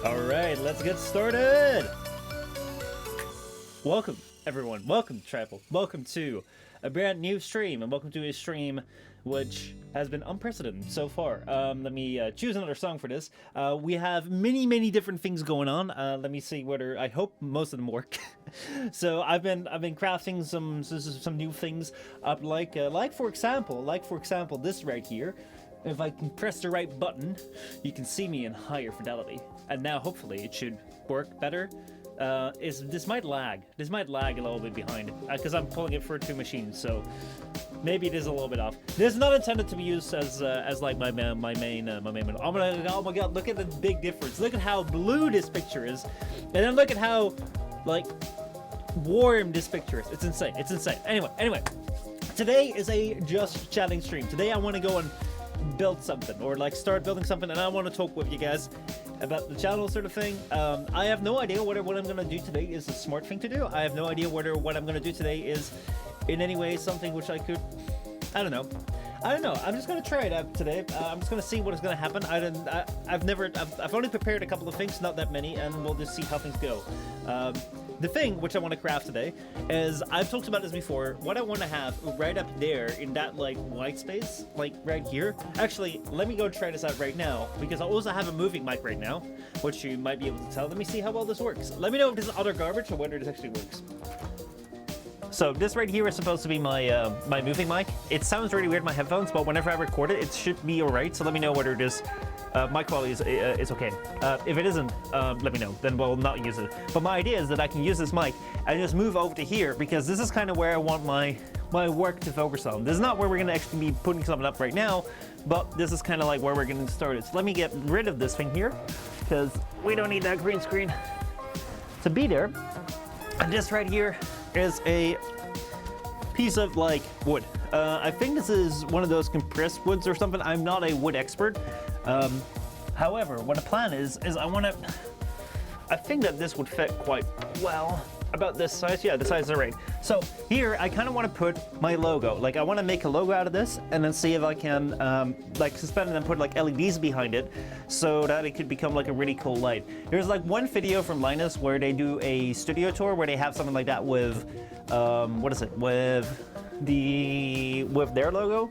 Alright, let's get started! Welcome, everyone. Welcome, Trapple. Welcome to a brand new stream, and welcome to a stream which has been unprecedented so far. Let me choose another song for this. We have many different things going on. Let me see whether, I hope most of them work. So I've been crafting some new things up, like for example this right here. If I can press the right button, you can see me in higher fidelity. And now hopefully it should work better. This might lag. This might lag a little bit behind because I'm pulling it for two machines, so maybe it is a little bit off. This is not intended to be used as like my main. Oh my god! Look at the big difference. Look at how blue this picture is, and then look at how like warm this picture is. It's insane. It's insane. Anyway, today is a just chatting stream. Today I want to go and build something, or like start building something, and I want to talk with you guys about the channel sort of thing. I have no idea whether what I'm going to do today is a smart thing to do. I have no idea whether what I'm going to do today is in any way something which I could, I don't know. I'm just going to try it out today. I'm just going to see what is going to happen. I've only prepared a couple of things, not that many, and we'll just see how things go. The thing which I want to craft today is, I've talked about this before, what I want to have right up there in that like white space, like right here. Actually, let me go try this out right now, because I also have a moving mic right now, which you might be able to tell. Let me see how well this works. Let me know if this is utter garbage or whether this actually works. So this right here is supposed to be my my moving mic. It sounds really weird in my headphones, but whenever I record it, it should be alright. So let me know whether it is mic quality is okay. If it isn't, let me know. Then we'll not use it. But my idea is that I can use this mic and just move over to here, because this is kind of where I want my work to focus on. This is not where we're going to actually be putting something up right now, but this is kind of like where we're getting started. So let me get rid of this thing here, because we don't need that green screen to be there. And this right here is a piece of like wood. I think this is one of those compressed woods or something. I'm not a wood expert. However, what the plan is I think that this would fit quite well. About this size, yeah, the size is right. So here, I kind of want to put my logo. Like, I want to make a logo out of this, and then see if I can like suspend it and put like LEDs behind it, so that it could become like a really cool light. There's like one video from Linus where they do a studio tour where they have something like that with what is it, with their logo.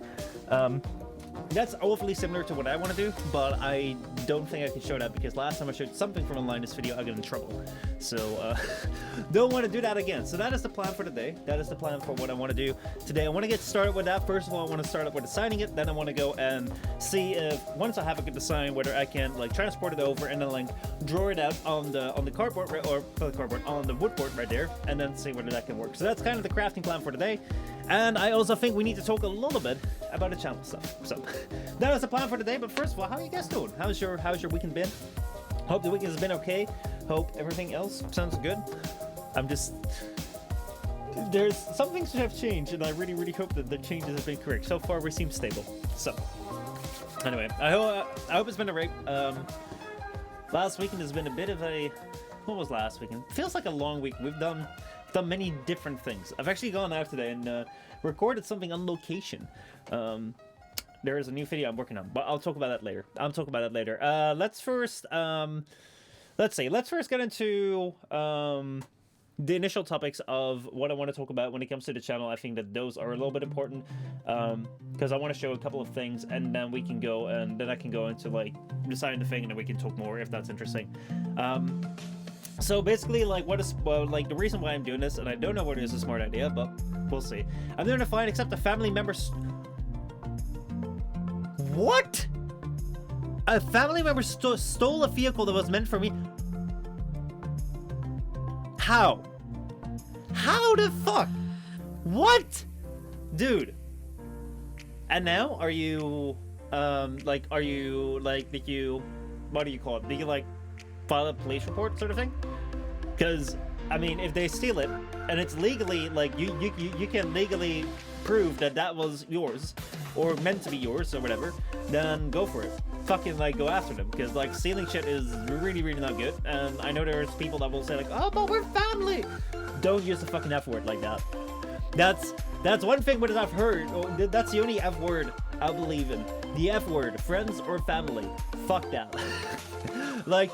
That's awfully similar to what I want to do, but I don't think I can show that, because last time I showed something from a Linus video, I got in trouble. So, don't want to do that again. So that is the plan for today. That is the plan for what I want to do today. I want to get started with that. First of all, I want to start up with designing it. Then I want to go and see if, once I have a good design, whether I can like transport it over and then like draw it out on the cardboard, or not the cardboard, on the wood board right there, and then see whether that can work. So that's kind of the crafting plan for today. And I also think we need to talk a little bit about the channel stuff. So that is the plan for today. But first of all, how are you guys doing? How's your weekend been? Hope the weekend has been okay. Hope everything else sounds good. There's some things that have changed, and I really hope that the changes have been correct. So far, we seem stable. So anyway, I hope it's been alright. Last weekend has been a bit of a, what was last weekend? Feels like a long week. We've done many different things. I've actually gone out today and recorded something on location. There is a new video I'm working on, but I'll talk about that later. Let's first get into the initial topics of what I want to talk about when it comes to the channel. I think that those are a little bit important, because I want to show a couple of things, and then we can go, and then I can go into like deciding the thing, and then we can talk more if that's interesting. So basically, like, like the reason why I'm doing this, and I don't know whether it's a smart idea, but we'll see. I'm doing a fine, except a family member. What? A family member stole a vehicle that was meant for me. How? How the fuck? What? Dude. And now, are you, what do you call it? Did you, like, file a police report sort of thing? Because, I mean, if they steal it, and it's legally, like, you can legally prove that that was yours, or meant to be yours, or whatever, then go for it. Fucking, like, go after them, because, like, stealing shit is really not good, and I know there's people that will say, like, oh, but we're family! Don't use the fucking F word like that. That's one thing that I've heard. That's the only F word I believe in. The F word. Friends or family. Fuck that. Like,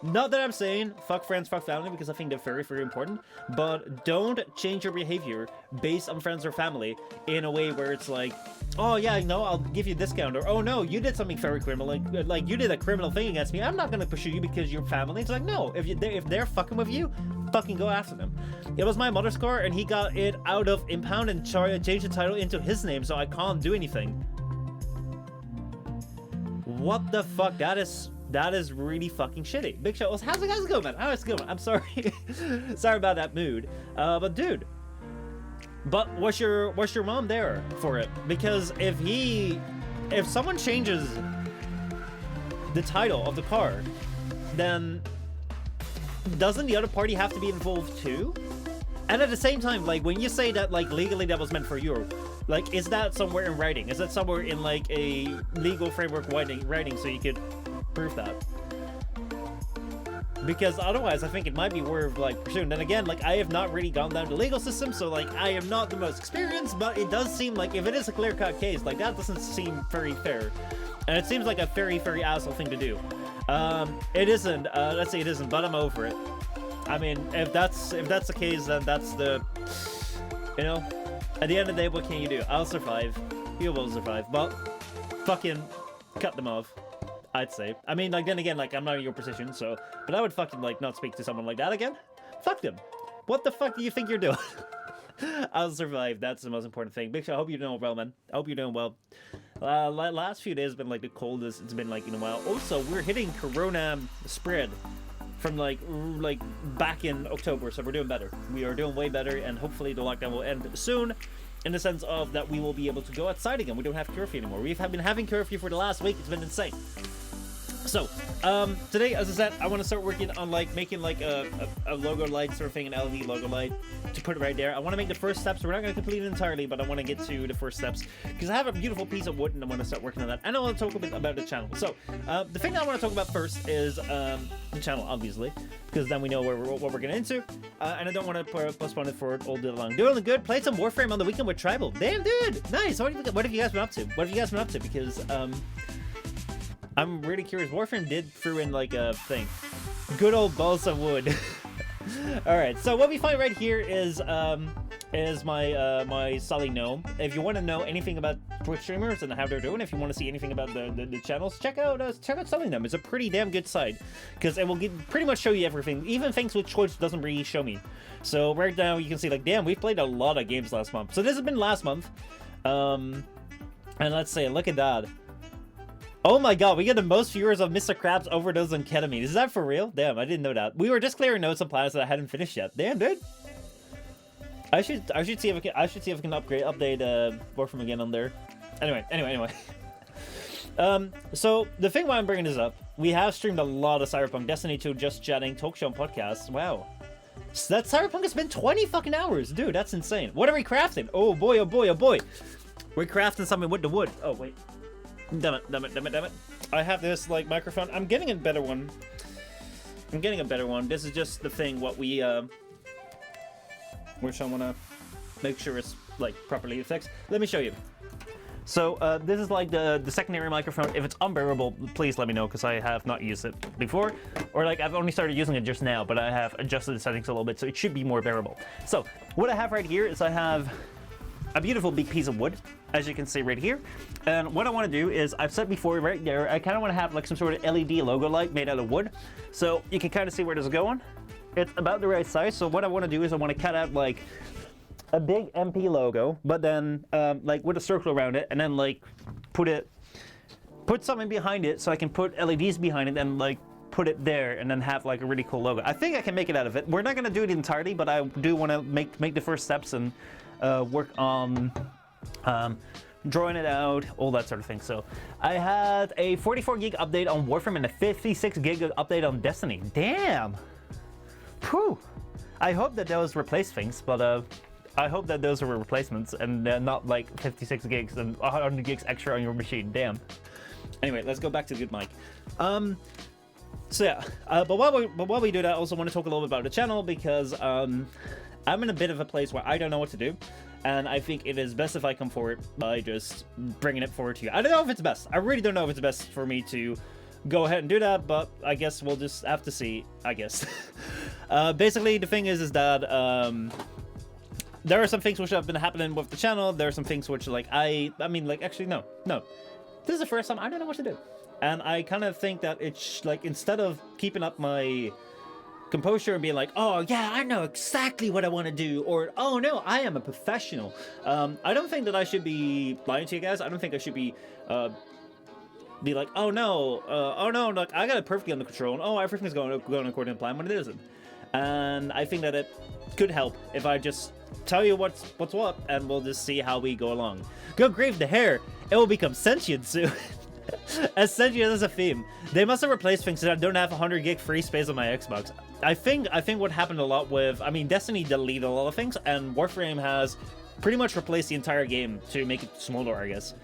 not that I'm saying fuck friends, fuck family, because I think they're very, very important, but don't change your behavior based on friends or family in a way where it's like, oh yeah, no, I'll give you a discount, or oh no, you did something very criminal, like you did a criminal thing against me, I'm not gonna pursue you because you're family. It's like, no, if they're fucking with you, fucking go after them. It was my mother's car, and he got it out of impound and changed the title into his name, so I can't do anything. What the fuck? That is really fucking shitty. Big Show, how's it going, man? How's it going? I'm sorry. Sorry about that mood. But dude. But was your mom there for it? Because if someone changes the title of the car, then doesn't the other party have to be involved too? And at the same time, like, when you say that, like, legally that was meant for you, like, is that somewhere in writing? Is that somewhere in, like, a legal framework writing so you could prove that? Because otherwise, I think it might be worth, like, pursuing. Then again, like, I have not really gone down the legal system, so, like, I am not the most experienced, but it does seem like if it is a clear-cut case, like, that doesn't seem very fair. And it seems like a very, very asshole thing to do. It isn't, let's say it isn't, but I'm over it. I mean, if that's the case, then that's the, you know, at the end of the day, what can you do? I'll survive. You will survive. But fucking cut them off, I'd say. I mean, like, then again, like, I'm not in your position, so, but I would fucking, like, not speak to someone like that again. Fuck them. What the fuck do you think you're doing? I'll survive. That's the most important thing. Big Show, I hope you're doing well, man. I hope you're doing well. Last few days have been, like, the coldest it's been, like, in a while. Also, we're hitting Corona spread from like back in October, so we're doing better. We are doing way better, and hopefully the lockdown will end soon, in the sense of that we will be able to go outside again. We don't have curfew anymore. We've been having curfew for the last week. It's been insane. So, today, as I said, I want to start working on, like, making, like, a logo light sort of thing, an LED logo light, to put it right there. I want to make the first steps. We're not going to complete it entirely, but I want to get to the first steps, because I have a beautiful piece of wood, and I want to start working on that. And I want to talk a bit about the channel. So, the thing that I want to talk about first is, the channel, obviously, because then we know what we're getting into, and I don't want to postpone it for all day long. Doing good. Played some Warframe on the weekend with Tribal. Damn, dude! Nice! What have you guys been up to? What have you guys been up to? Because, I'm really curious. Warframe did throw in, like, a thing. Good old balsa wood. Alright, so what we find right here is my my Sully gnome. If you want to know anything about Twitch streamers and how they're doing, if you want to see anything about the channels, check out Sully gnome. It's a pretty damn good site, because it will pretty much show you everything, even things which Twitch doesn't really show me. So right now you can see, like, damn, we've played a lot of games last month. So this has been last month, and let's say, look at that. Oh my god, we get the most viewers of Mr. Krabs overdose on ketamine. Is that for real? Damn, I didn't know that. We were just clearing notes on planets that I hadn't finished yet. Damn, dude. I should see if I can update Warframe again on there. Anyway. So the thing why I'm bringing this up, we have streamed a lot of Cyberpunk, Destiny 2, Just Chatting, Talk Show, and podcasts. Wow. So that Cyberpunk has been 20 fucking hours, dude. That's insane. What are we crafting? Oh boy, oh boy, oh boy. We're crafting something with the wood. Oh wait. Damn it. I have this, like, microphone. I'm getting a better one. This is just the thing what we, which I want to make sure it's, like, properly fixed. Let me show you. So, this is, like, the secondary microphone. If it's unbearable, please let me know, because I have not used it before. Or, like, I've only started using it just now, but I have adjusted the settings a little bit, so it should be more bearable. So, what I have right here is I have a beautiful big piece of wood, as you can see right here. And what I want to do is, I've said before right there, I kind of want to have, like, some sort of LED logo light made out of wood, so you can kind of see where this is going. It's about the right size. So what I want to do is I want to cut out, like, a big MP logo, but then like, with a circle around it, and then, like, put something behind it, so I can put LEDs behind it, and, like, put it there, and then have, like, a really cool logo. I think I can make it out of it. We're not going to do it entirely, but I do want to make the first steps and work on drawing it out, all that sort of thing. So I had a 44 gig update on Warframe and a 56 gig update on Destiny. Damn. Whew. I hope that those replace things, but I hope that those are replacements and not, like, 56 gigs and 100 gigs extra on your machine. Damn. Anyway, let's go back to the good mic. So yeah, but while we do that, I also want to talk a little bit about the channel, because I'm in a bit of a place where I don't know what to do, and I think it is best if I come forward by just bringing it forward to you. I don't know if it's best. I really don't know if it's best for me to go ahead and do that, but I guess we'll just have to see, I guess. Basically, the thing is that there are some things which have been happening with the channel. There are some things which, like, I mean, like, actually, no. This is the first time I don't know what to do. And I kind of think that it's, like, instead of keeping up my composure and being like, oh, yeah, I know exactly what I want to do, or, oh, no, I am a professional. I don't think that I should be lying to you guys. I don't think I should be like, oh, no, like, I got it perfectly under control, and, oh, everything's going according to plan, when it isn't. And I think that it could help if I just tell you what's what, and we'll just see how we go along. Good grief, the hair, it will become sentient soon. As sentient as a theme. They must have replaced things so I don't have 100 gig free space on my Xbox. I think what happened a lot with, I mean, Destiny deleted a lot of things, and Warframe has pretty much replaced the entire game to make it smaller, I guess.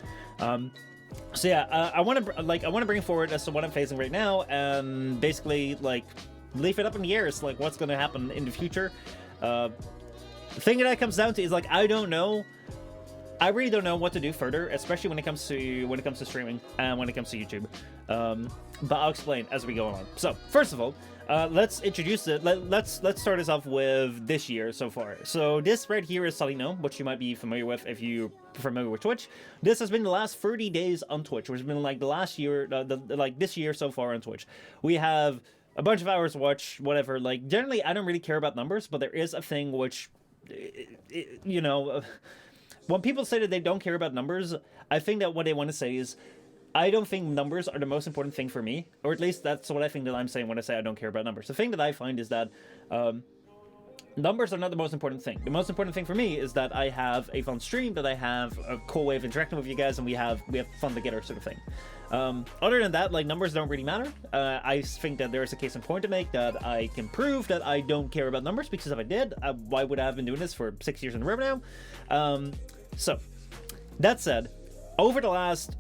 So yeah, I want to bring forward as to what I'm facing right now, and basically, like, leave it up in the air. It's like, what's going to happen in the future. The thing that comes down to is, like, I don't know. I really don't know what to do further, especially when it comes to streaming and when it comes to YouTube. But I'll explain as we go on. So first of all, let's introduce it. Let's start this off with this year so far. So this right here is Salino, which you might be familiar with if you're familiar with Twitch. This has been the last 30 days on Twitch, which has been like the last year, like this year so far on Twitch. We have a bunch of hours watched, whatever. Like, generally, I don't really care about numbers, but there is a thing which, you know, when people say that they don't care about numbers, I think that what they want to say is, I don't think numbers are the most important thing for me, or at least that's what I think that I'm saying when I say I don't care about numbers. The thing that I find is that numbers are not the most important thing. The most important thing for me is that I have a fun stream, that I have a cool way of interacting with you guys, and we have fun together, sort of thing. Other than that, like, numbers don't really matter. I think that there is a case in point to make that I can prove that I don't care about numbers, because if I did, why would I have been doing this for 6 years in a row now? So that said, over the last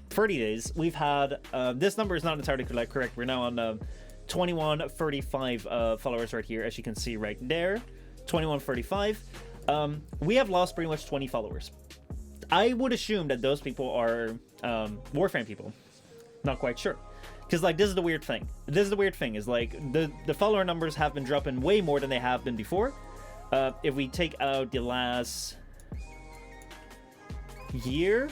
30 days, we've had this number is not entirely correct. We're now on 2135 followers right here, as you can see right there. 2135. We have lost pretty much 20 followers. I would assume that those people are Warframe people. Not quite sure. Because, like, this is the weird thing. Is, like, the follower numbers have been dropping way more than they have been before. If we take out the last year,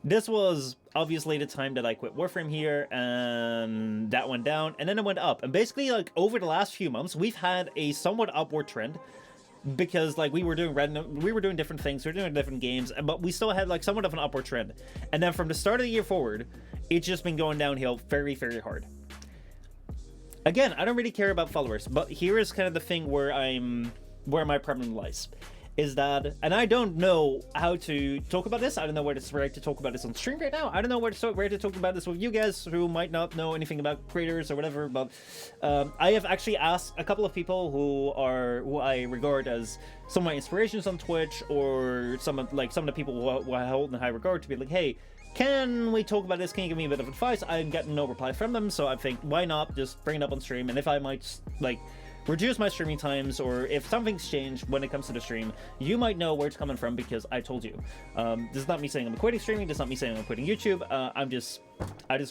this was obviously the time that I quit Warframe here, and that went down, and then it went up. And basically, like, over the last few months, we've had a somewhat upward trend, because, like, we were doing different things, we were doing different games, but we still had, like, somewhat of an upward trend. And then from the start of the year forward, it's just been going downhill very, very hard. Again, I don't really care about followers, but here is kind of the thing where my problem lies. Is that, and I don't know how to talk about this. I don't know where to talk about this on stream right now. I don't know where to talk about this with you guys who might not know anything about creators or whatever. But I have actually asked a couple of people who I regard as some of my inspirations on Twitch, or some of the people who I hold in high regard, to be like, hey, can we talk about this? Can you give me a bit of advice? I'm getting no reply from them, so I think, why not just bring it up on stream? And if I might, like, reduce my streaming times, or if something's changed when it comes to the stream, you might know where it's coming from, because I told you. This is not me saying I'm quitting streaming. This is not me saying I'm quitting YouTube. I just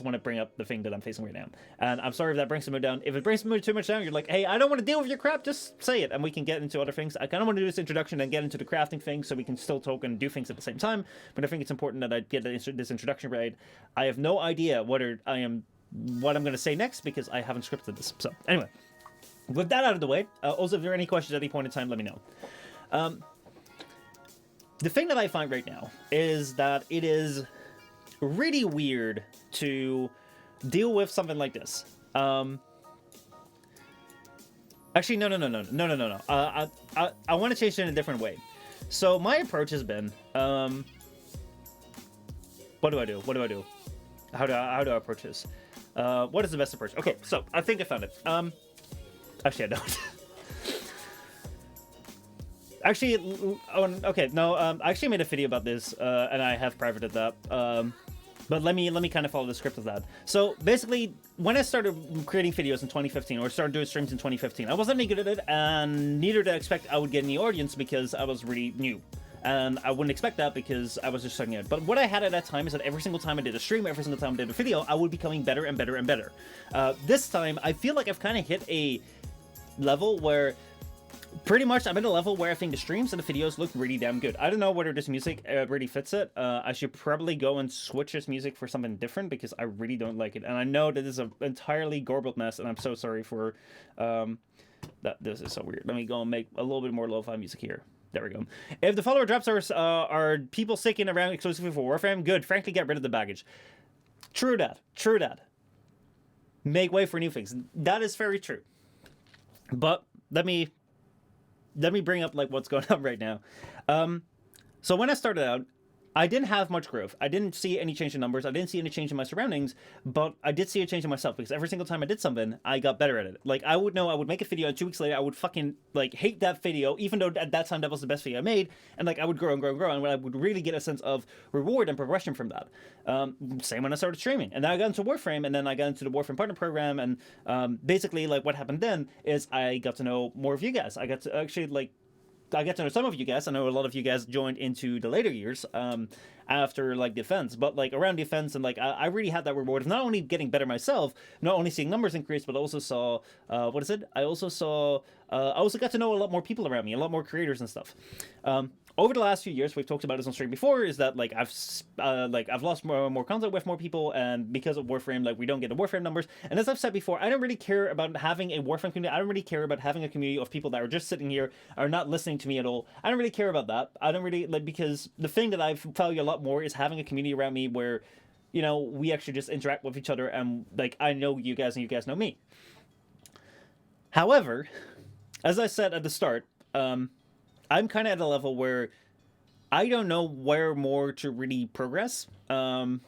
want to bring up the thing that I'm facing right now. And I'm sorry if that brings the mood down. If it brings the mood too much down, you're like, hey, I don't want to deal with your crap, just say it, and we can get into other things. I kind of want to do this introduction and get into the crafting thing, so we can still talk and do things at the same time. But I think it's important that I get this introduction right. I have no idea what I'm going to say next, because I haven't scripted this. So anyway, with that out of the way, also, if there are any questions at any point in time, let me know. The thing that I find right now is that it is really weird to deal with something like this. Actually, no. I want to change it in a different way. So my approach has been, what do I do? How do I approach this? What is the best approach? Okay, so I think I found it. Actually, I don't. Actually, okay, no, I actually made a video about this, and I have privated that. But let me kind of follow the script of that. So basically, when I started creating videos in 2015, or started doing streams in 2015, I wasn't any good at it, and neither did I expect I would get any audience, because I was really new. And I wouldn't expect that because I was just starting out. But what I had at that time is that every single time I did a stream, every single time I did a video, I would be becoming better and better and better. This time, I feel like I've kind of hit a level where pretty much I'm at a level where I think the streams and the videos look really damn good. I don't know whether this music really fits it. I should probably go and switch this music for something different because I really don't like it. And I know that this is an entirely garbled mess, and I'm so sorry for that. This is so weird. Let me go and make a little bit more lo-fi music here. There we go. If the follower drops are people sticking around exclusively for Warframe, good. Frankly, get rid of the baggage. True that. True that. Make way for new things. That is very true. But let me bring up like what's going on right now. So when I started out, I didn't have much growth. I didn't see any change in numbers. I didn't see any change in my surroundings, but I did see a change in myself because every single time I did something, I got better at it. Like I would know I would make a video and 2 weeks later I would fucking like hate that video, even though at that time that was the best video I made, and like I would grow and grow and grow, and I would really get a sense of reward and progression from that. Same when I started streaming, and then I got into Warframe, and then I got into the Warframe Partner Program, and basically like what happened then is I got to know more of you guys. I got to actually like I get to know some of you guys. I know a lot of you guys joined into the later years after like defense, but like around defense, and like I really had that reward of not only getting better myself, not only seeing numbers increase, but I also saw what is it? I also got to know a lot more people around me, a lot more creators and stuff. Over the last few years, we've talked about this on stream before, is that like I've lost more contact with more people, and because of Warframe, like we don't get the Warframe numbers. And as I've said before, I don't really care about having a Warframe community. I don't really care about having a community of people that are just sitting here, are not listening to me at all. I don't really care about that. I don't really like, because the thing that I value a lot more is having a community around me where, you know, we actually just interact with each other, and like I know you guys and you guys know me. However, as I said at the start, I'm kind of at a level where I don't know where more to really progress. In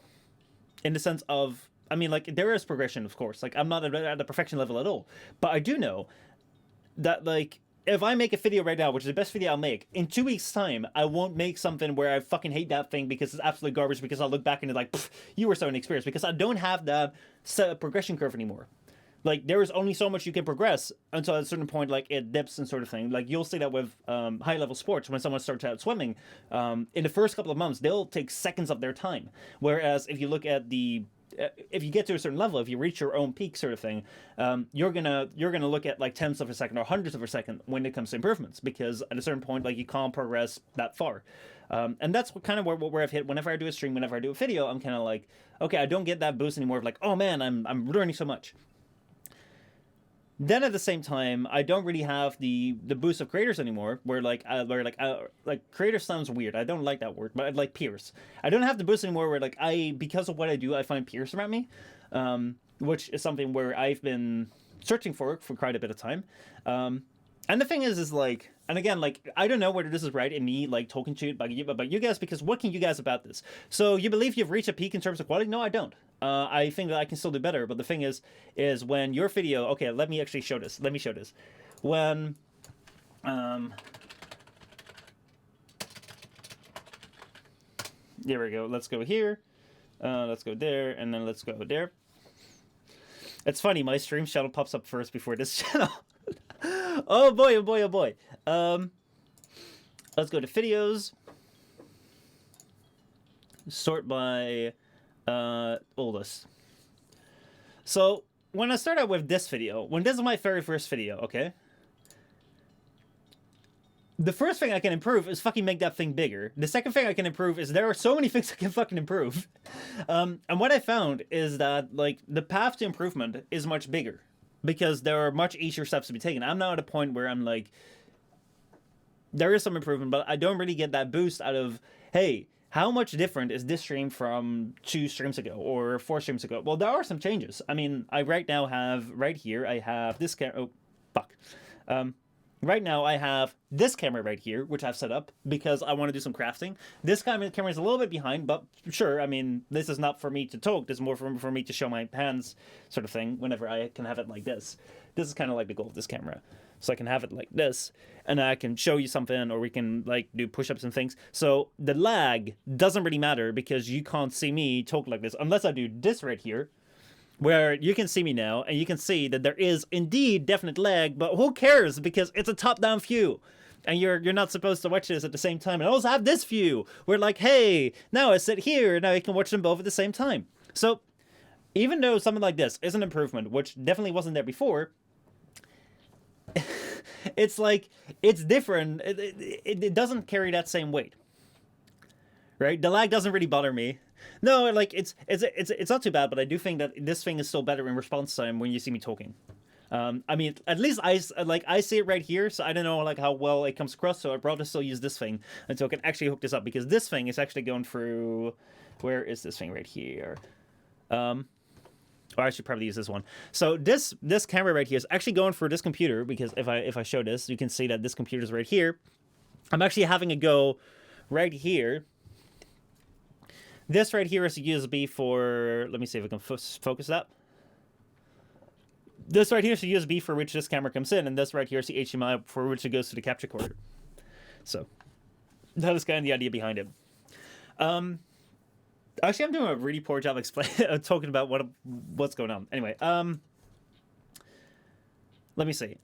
the sense of, I mean, like, there is progression, of course. Like, I'm not at a perfection level at all. But I do know that, like, if I make a video right now, which is the best video I'll make, in 2 weeks' time, I won't make something where I fucking hate that thing because it's absolute garbage, because I'll look back and it's like, you were so inexperienced, because I don't have that set progression curve anymore. Like, there is only so much you can progress until at a certain point, like, it dips and sort of thing. Like, you'll see that with high-level sports. When someone starts out swimming, in the first couple of months, they'll take seconds of their time. Whereas if you look at if you get to a certain level, if you reach your own peak sort of thing, you're gonna look at, like, tenths of a second or hundredths of a second when it comes to improvements. Because at a certain point, like, you can't progress that far. And that's kind of where I've hit. Whenever I do a stream, whenever I do a video, I'm kind of like, okay, I don't get that boost anymore of, like, oh, man, I'm learning so much. Then at the same time, I don't really have the boost of creators anymore, where like creators sounds weird. I don't like that word, but I like peers. I don't have the boost anymore where like because of what I do, I find peers around me, which is something where I've been searching for quite a bit of time. And the thing is like, and again, like, I don't know whether this is right in me, like, talking to you about you guys, because what can you guys about this? So you believe you've reached a peak in terms of quality? No, I don't. I think that I can still do better, but the thing is when your video, okay, let me actually show this. Let me show this. When, there we go. Let's go here. Let's go there, and then let's go there. It's funny, my stream channel pops up first before this channel. Oh boy, oh boy, oh boy. Let's go to videos. Sort by oldest. So when I start out with this video, when this is my very first video, okay? The first thing I can improve is fucking make that thing bigger. The second thing I can improve is there are so many things I can fucking improve. And what I found is that, like, the path to improvement is much bigger, because there are much easier steps to be taken. I'm now at a point where I'm like, there is some improvement, but I don't really get that boost out of, hey, how much different is this stream from 2 streams ago or 4 streams ago? Well, there are some changes. I mean, I right now have, right here, I have this camera. Oh, fuck. Right now, I have this camera right here, which I've set up because I want to do some crafting. This camera is a little bit behind, but sure, I mean, this is not for me to talk. This is more for me to show my hands sort of thing whenever I can have it like this. This is kind of like the goal of this camera. So I can have it like this, and I can show you something, or we can, like, do push-ups and things. So the lag doesn't really matter because you can't see me talk like this unless I do this right here, where you can see me now, and you can see that there is indeed definite lag, but who cares, because it's a top-down view. and you're not supposed to watch this at the same time, and also have this view where like, hey, now I sit here, now you can watch them both at the same time. So even though something like this is an improvement, which definitely wasn't there before, it's like, it's different. It doesn't carry that same weight, right? The lag doesn't really bother me. No, like it's not too bad, but I do think that this thing is still better in response time when you see me talking. I mean, at least I see it right here, so I don't know like how well it comes across. So I'd rather still use this thing until I can actually hook this up, because this thing is actually going through. Where is this thing right here? Or I should probably use this one. So this camera right here is actually going through this computer, because if I show this, you can see that this computer is right here. I'm actually having a go right here. This right here is a USB for. Let me see if I can focus that. This right here is the USB for which this camera comes in, and this right here is the HDMI for which it goes to the capture card. So that is kind of the idea behind it. Actually, I'm doing a really poor job talking about what's going on. Anyway, let me see.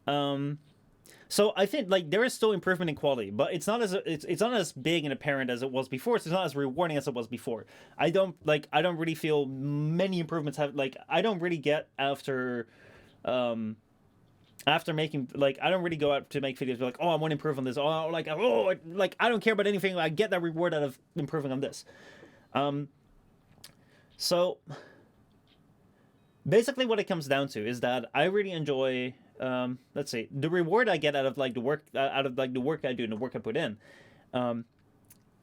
So I think like there is still improvement in quality, but it's not as big and apparent as it was before. So it's not as rewarding as it was before. I don't really feel many improvements I don't really get after making, like, I don't really go out to make videos like, oh, I want to improve on this, or like, oh, like I don't care about anything. I get that reward out of improving on this. So basically what it comes down to is that I really enjoy, let's see, the reward I get out of like the work I do and the work I put in,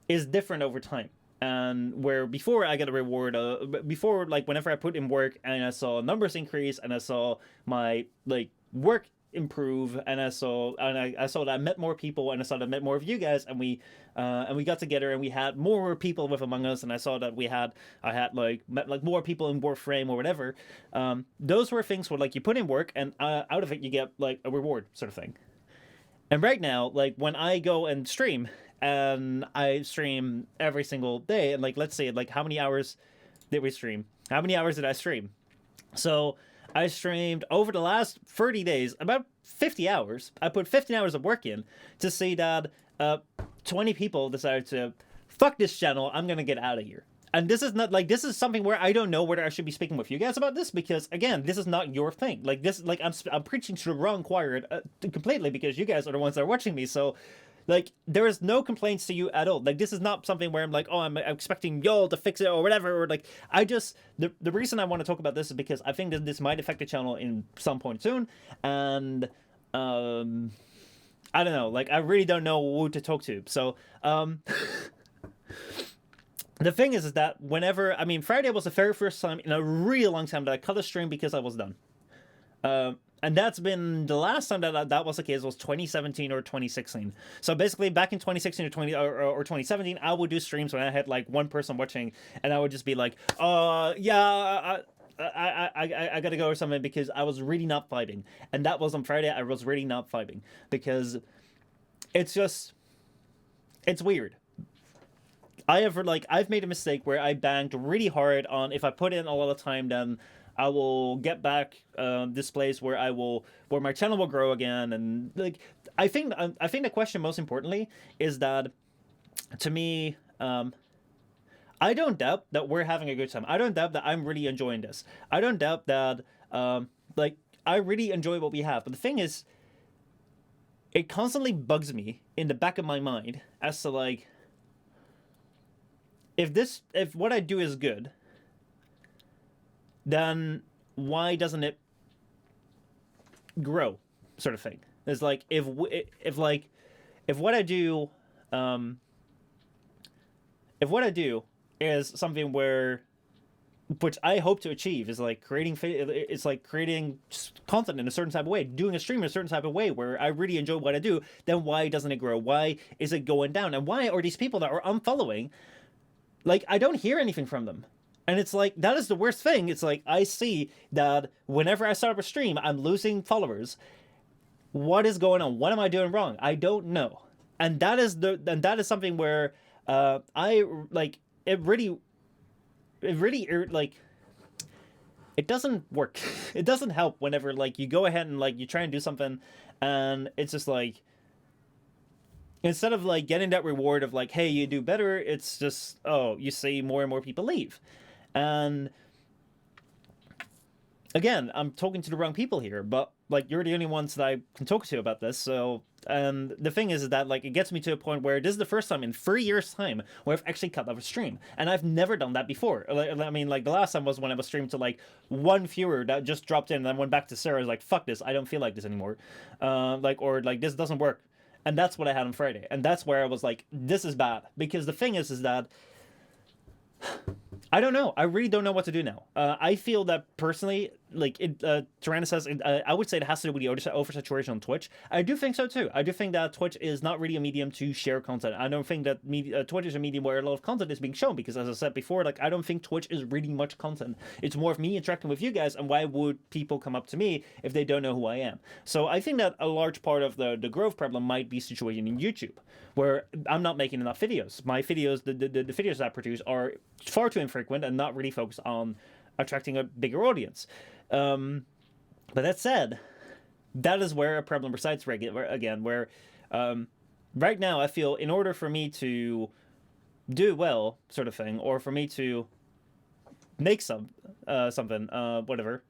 is different over time. And where before I get a reward, before, like, whenever I put in work and I saw numbers increase and I saw my like work improve, and I saw that I met more people, and I saw that I met more of you guys, and we got together and we had more people with Among Us, and I saw that I had met like more people in Warframe or whatever. Those were things where like you put in work and out of it you get like a reward sort of thing. And right now, like when I go and stream, and I stream every single day, and like let's say like how many hours did we stream? How many hours did I stream? So I streamed over the last 30 days about 50 hours. I put 15 hours of work in to see that 20 people decided to fuck this channel. I'm gonna get out of here. And this is not like, this is something where I don't know whether I should be speaking with you guys about this, because again, this is not your thing. Like this, like I'm preaching to the wrong choir completely, because you guys are the ones that are watching me. So like, there is no complaints to you at all. Like, this is not something where I'm like, oh, I'm expecting y'all to fix it or whatever. Or like, I just, the reason I want to talk about this is because I think that this might affect the channel in some point soon. And, I don't know. Like, I really don't know who to talk to. So, the thing is that whenever, I mean, Friday was the very first time in a really long time that I cut a stream because I was done. And that's been the last time that was the case was 2017 or 2016. So basically, back in 2016 or 2017, I would do streams when I had like one person watching, and I would just be like, yeah, I gotta go or something, because I was really not vibing. And that was on Friday. I was really not vibing because it's weird. I've made a mistake where I banked really hard on, if I put in a lot of time, then I will get back this place where my channel will grow again. And like, I think the question most importantly is that, to me, I don't doubt that we're having a good time. I don't doubt that I'm really enjoying this. I don't doubt that like I really enjoy what we have. But the thing is, it constantly bugs me in the back of my mind as to like, if what I do is good, then why doesn't it grow, sort of thing. It's like, if what I do, if what I do is something which I hope to achieve is like creating content in a certain type of way, doing a stream in a certain type of way where I really enjoy what I do, then why doesn't it grow? Why is it going down? And why are these people that are unfollowing, like, I don't hear anything from them? And it's like, that is the worst thing. It's like, I see that whenever I start up a stream, I'm losing followers. What is going on? What am I doing wrong? I don't know. And that is something where I like, it really like, it doesn't work. It doesn't help whenever like you go ahead and like you try and do something and it's just like, instead of like getting that reward of like, hey, you do better, it's just, oh, you see more and more people leave. And again, I'm talking to the wrong people here, but like you're the only ones that I can talk to about this. So, and the thing is that like it gets me to a point where this is the first time in 3 years' time where I've actually cut off a stream, and I've never done that before. I mean, like the last time was when I was streamed to like one viewer that just dropped in and then went back to Sarah. I was like, fuck this, I don't feel like this anymore, like or like this doesn't work, and that's what I had on Friday, and that's where I was like, this is bad because the thing is that I don't know. I really don't know what to do now. I feel that personally, like Tyrannus says, I would say it has to do with the oversaturation on Twitch. I do think so too. I do think that Twitch is not really a medium to share content. I don't think that Twitch is a medium where a lot of content is being shown because, as I said before, like I don't think Twitch is really much content. It's more of me interacting with you guys, and why would people come up to me if they don't know who I am? So I think that a large part of the growth problem might be situated in YouTube, where I'm not making enough videos. My videos, the videos I produce are far too infrequent and not really focused on attracting a bigger audience. But that said, that is where a problem resides again, where right now I feel in order for me to do well, sort of thing, or for me to make something, whatever.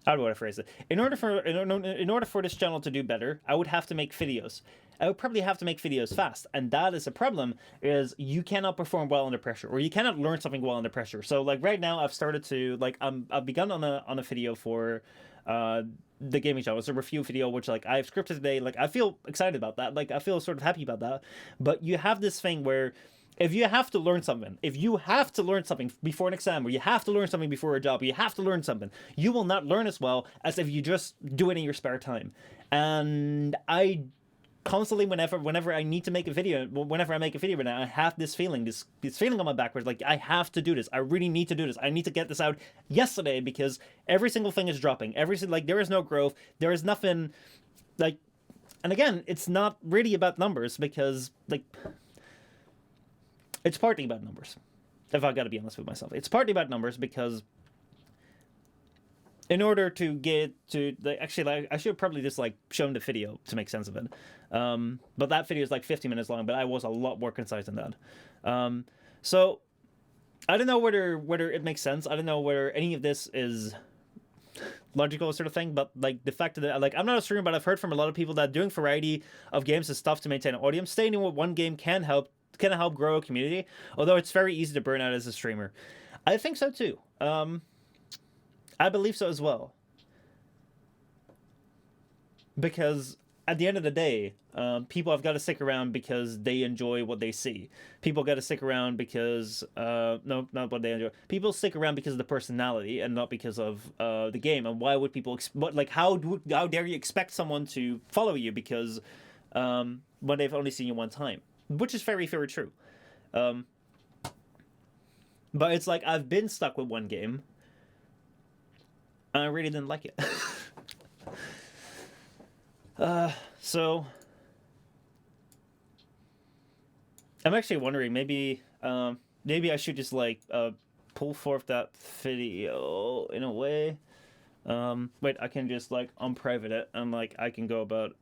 How do I phrase it? In order for this channel to do better, I would have to make videos. I would probably have to make videos fast, and that is a problem. Is you cannot perform well under pressure, or you cannot learn something well under pressure. So like right now, I've started to like I've begun on a video for the gaming channel. It's a review video which like I've scripted today. Like I feel excited about that. Like I feel sort of happy about that. But you have this thing where if you have to learn something, if you have to learn something before an exam, or you have to learn something before a job, or you have to learn something, you will not learn as well as if you just do it in your spare time. And I constantly, whenever I need to make a video, whenever I make a video, but I have this feeling, this feeling on my back where like I have to do this. I really need to do this. I need to get this out yesterday because every single thing is dropping. Like there is no growth. There is nothing like, and again, it's not really about numbers because like. It's partly about numbers, if I've got to be honest with myself. It's partly about numbers because in order to get to actually, like, I should probably just like show the video to make sense of it. But that video is like 50 minutes long, but I was a lot more concise than that. So I don't know whether it makes sense. I don't know whether any of this is logical sort of thing, but like the fact that like I'm not a streamer, but I've heard from a lot of people that doing variety of games is tough to maintain an audience. Staying in with one game can help grow a community, although it's very easy to burn out as a streamer. I think so too. I believe so as well. Because at the end of the day, people have got to stick around because they enjoy what they see. People got to stick around because no, not what they enjoy. People stick around because of the personality and not because of the game. And why would people? How dare you expect someone to follow you because when they've only seen you one time? Which is very, very true. But it's like I've been stuck with one game, and I really didn't like it. So I'm actually wondering maybe I should just like pull forth that video in a way. Wait, I can just like unprivate it and like I can go about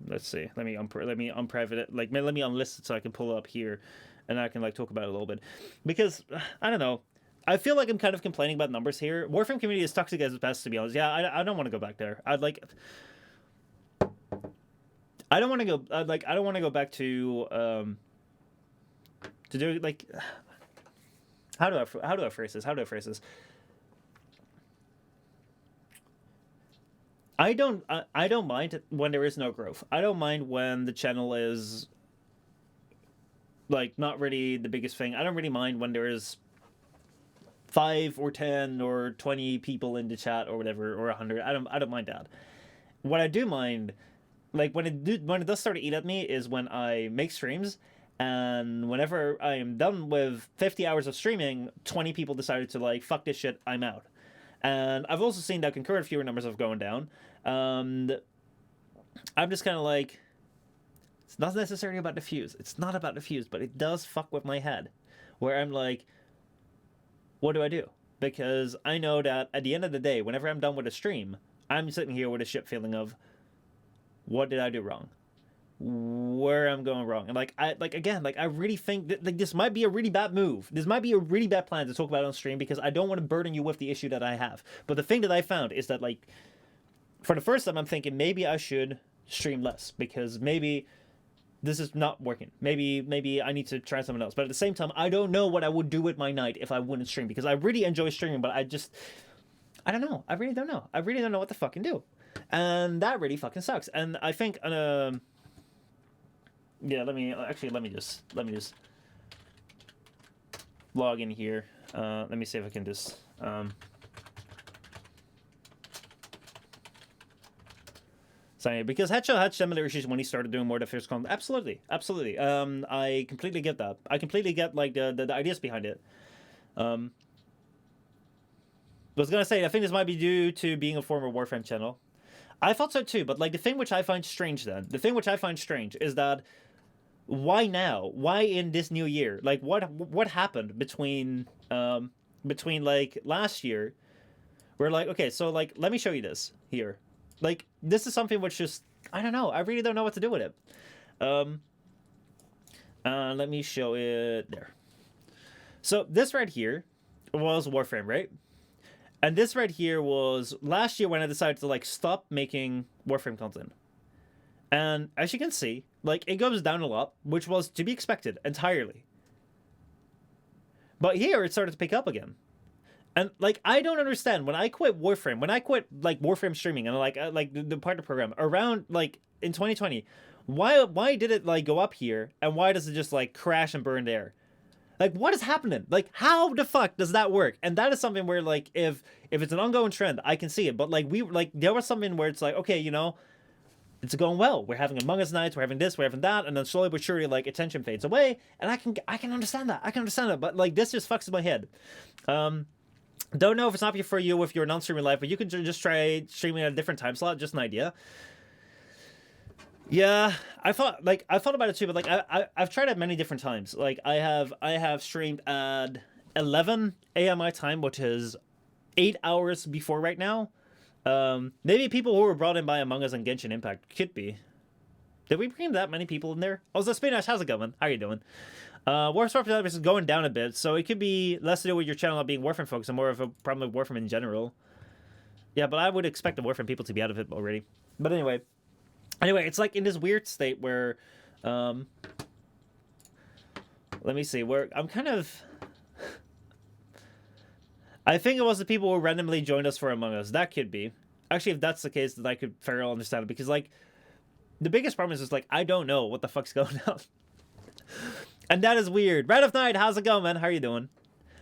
let's see. Let me unprivate it. Like let me unlist it so I can pull it up here, and I can like talk about it a little bit, because I don't know. I feel like I'm kind of complaining about numbers here. Warframe community is toxic as best, to be honest. Yeah, I don't want to go back there. I don't want to go. I don't want to go back to do like. How do I phrase this? I don't mind when there is no growth. I don't mind when the channel is like not really the biggest thing. I don't really mind when there is 5 or 10 or 20 people in the chat or whatever, or 100. I don't mind that. What I do mind, like when it does start to eat at me, is when I make streams and whenever I am done with 50 hours of streaming, 20 people decided to like fuck this shit, I'm out. And I've also seen that concurrent viewer numbers have gone down. I'm just kind of like, it's not necessarily about the views. It's not about the views, but it does fuck with my head, where I'm like, what do I do? Because I know that at the end of the day, whenever I'm done with a stream, I'm sitting here with a shit feeling of, what did I do wrong? where I'm going wrong. And I really think that like this might be a really bad move. This might be a really bad plan to talk about on stream because I don't want to burden you with the issue that I have. But the thing that I found is that like for the first time I'm thinking maybe I should stream less because maybe this is not working. Maybe I need to try something else. But at the same time, I don't know what I would do with my night if I wouldn't stream because I really enjoy streaming, but I don't know. I really don't know. I really don't know what to fucking do. And that really fucking sucks. And I think yeah, let me just log in here. Let me see if I can just so because Hatchel had similar issues when he started doing more defense content. Absolutely. I completely get that. I completely get like the ideas behind it. I was gonna say I think this might be due to being a former Warframe channel. I thought so too, but like the thing which I find strange is that why now? Why in this new year? Like what happened between like last year? We're like, okay, so like let me show you this here. Like this is something which just I don't know. I really don't know what to do with it. Let me show it there. So this right here was Warframe, right? And this right here was last year when I decided to like stop making Warframe content. And as you can see, like it goes down a lot, which was to be expected entirely. But here it started to pick up again. And like I don't understand when I quit Warframe, when I quit like Warframe streaming and like the partner program around like in 2020, why did it like go up here and why does it just like crash and burn there? Like what is happening? Like how the fuck does that work? And that is something where like if it's an ongoing trend, I can see it. But like there was something where it's like, okay, you know, it's going well. We're having Among Us nights, we're having this, we're having that, and then slowly but surely like attention fades away. And I can understand that. I can understand that. But like this just fucks with my head. Don't know if it's not for you if you're a non-streaming life, but you can just try streaming at a different time slot. Just an idea. Yeah, I thought about it too, but like I've tried it many different times. Like I have streamed at 11 a.m. my time, which is 8 hours before right now. Maybe people who were brought in by Among Us and Genshin Impact could be. Did we bring that many people in there? Oh, so Spinash, how's it going? How are you doing? Warframe is going down a bit, so it could be less to do with your channel not being Warframe focused and more of a problem with Warframe in general. Yeah, but I would expect the Warframe people to be out of it already. But anyway, it's like in this weird state where, let me see, where I'm kind of. I think it was the people who randomly joined us for Among Us. That could be. Actually, if that's the case, then I could fairly well understand it because like, the biggest problem is just like I don't know what the fuck's going on. And that is weird. Red of Night, how's it going, man? How are you doing?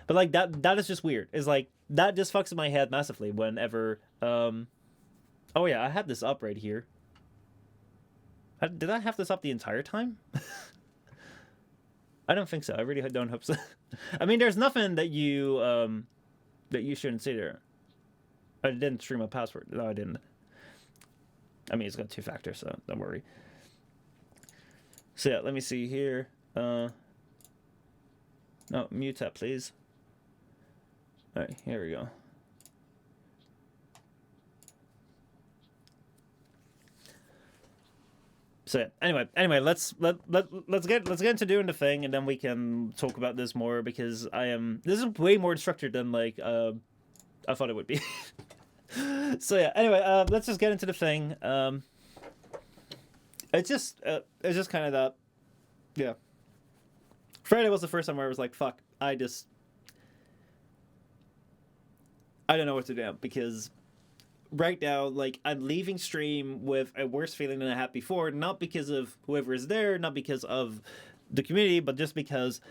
But like that is just weird. It's like that just fucks in my head massively whenever oh yeah, I had this up right here. Did I have this up the entire time? I don't think so. I really don't hope so. I mean, there's nothing that you shouldn't see there. I didn't stream a password. No, I didn't. I mean, it's got 2 factors, so don't worry. So yeah, let me see here. No, mute that, please. All right, here we go. So yeah, anyway, let's get into doing the thing, and then we can talk about this more because this is way more structured than like I thought it would be. So yeah, anyway, let's just get into the thing. It's just kind of that, yeah. Friday was the first time where I was like, fuck, I don't know what to do because right now, like, I'm leaving stream with a worse feeling than I had before, not because of whoever is there, not because of the community, but just because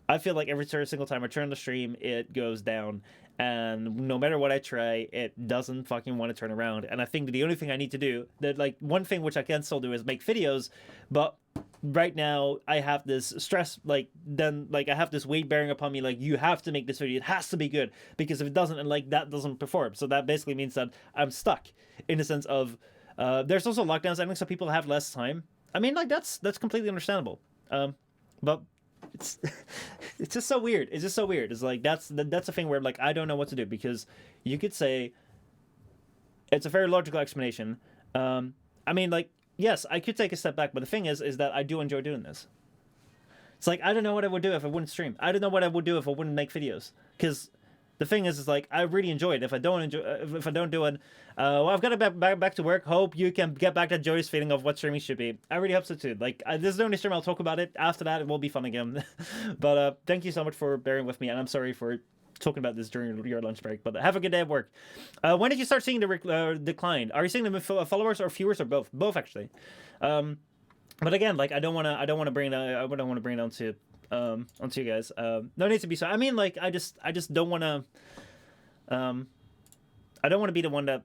I feel like every single time I turn the stream, it goes down. And no matter what I try, it doesn't fucking want to turn around. And I think the only thing I need to do, that like one thing which I can still do is make videos, but right now I have this stress, like then like I have this weight bearing upon me, like you have to make this video, it has to be good, because if it doesn't, and like that doesn't perform, so that basically means that I'm stuck in the sense of there's also lockdowns. I think some people have less time. I mean, like that's completely understandable, but it's it's just so weird. It's just so weird. It's like that's a thing where like I don't know what to do, because you could say it's a very logical explanation. I mean, like yes, I could take a step back, but the thing is that I do enjoy doing this. It's like I don't know what I would do if I wouldn't stream. I don't know what I would do if I wouldn't make videos. Because the thing is like I really enjoy it. If I don't enjoy, if I don't do it, well, I've got to back to work. Hope you can get back that joyous feeling of what streaming should be. I really hope so too. Like this is the only stream I'll talk about it. After that, it will be fun again. But thank you so much for bearing with me, and I'm sorry for talking about this during your lunch break. But have a good day at work. When did you start seeing the decline? Are you seeing them with followers or viewers or both? Both actually. But again, like I don't want to bring it. I don't want to bring it onto you guys. No need to be so. I mean, like I just don't want to. I don't want to be the one that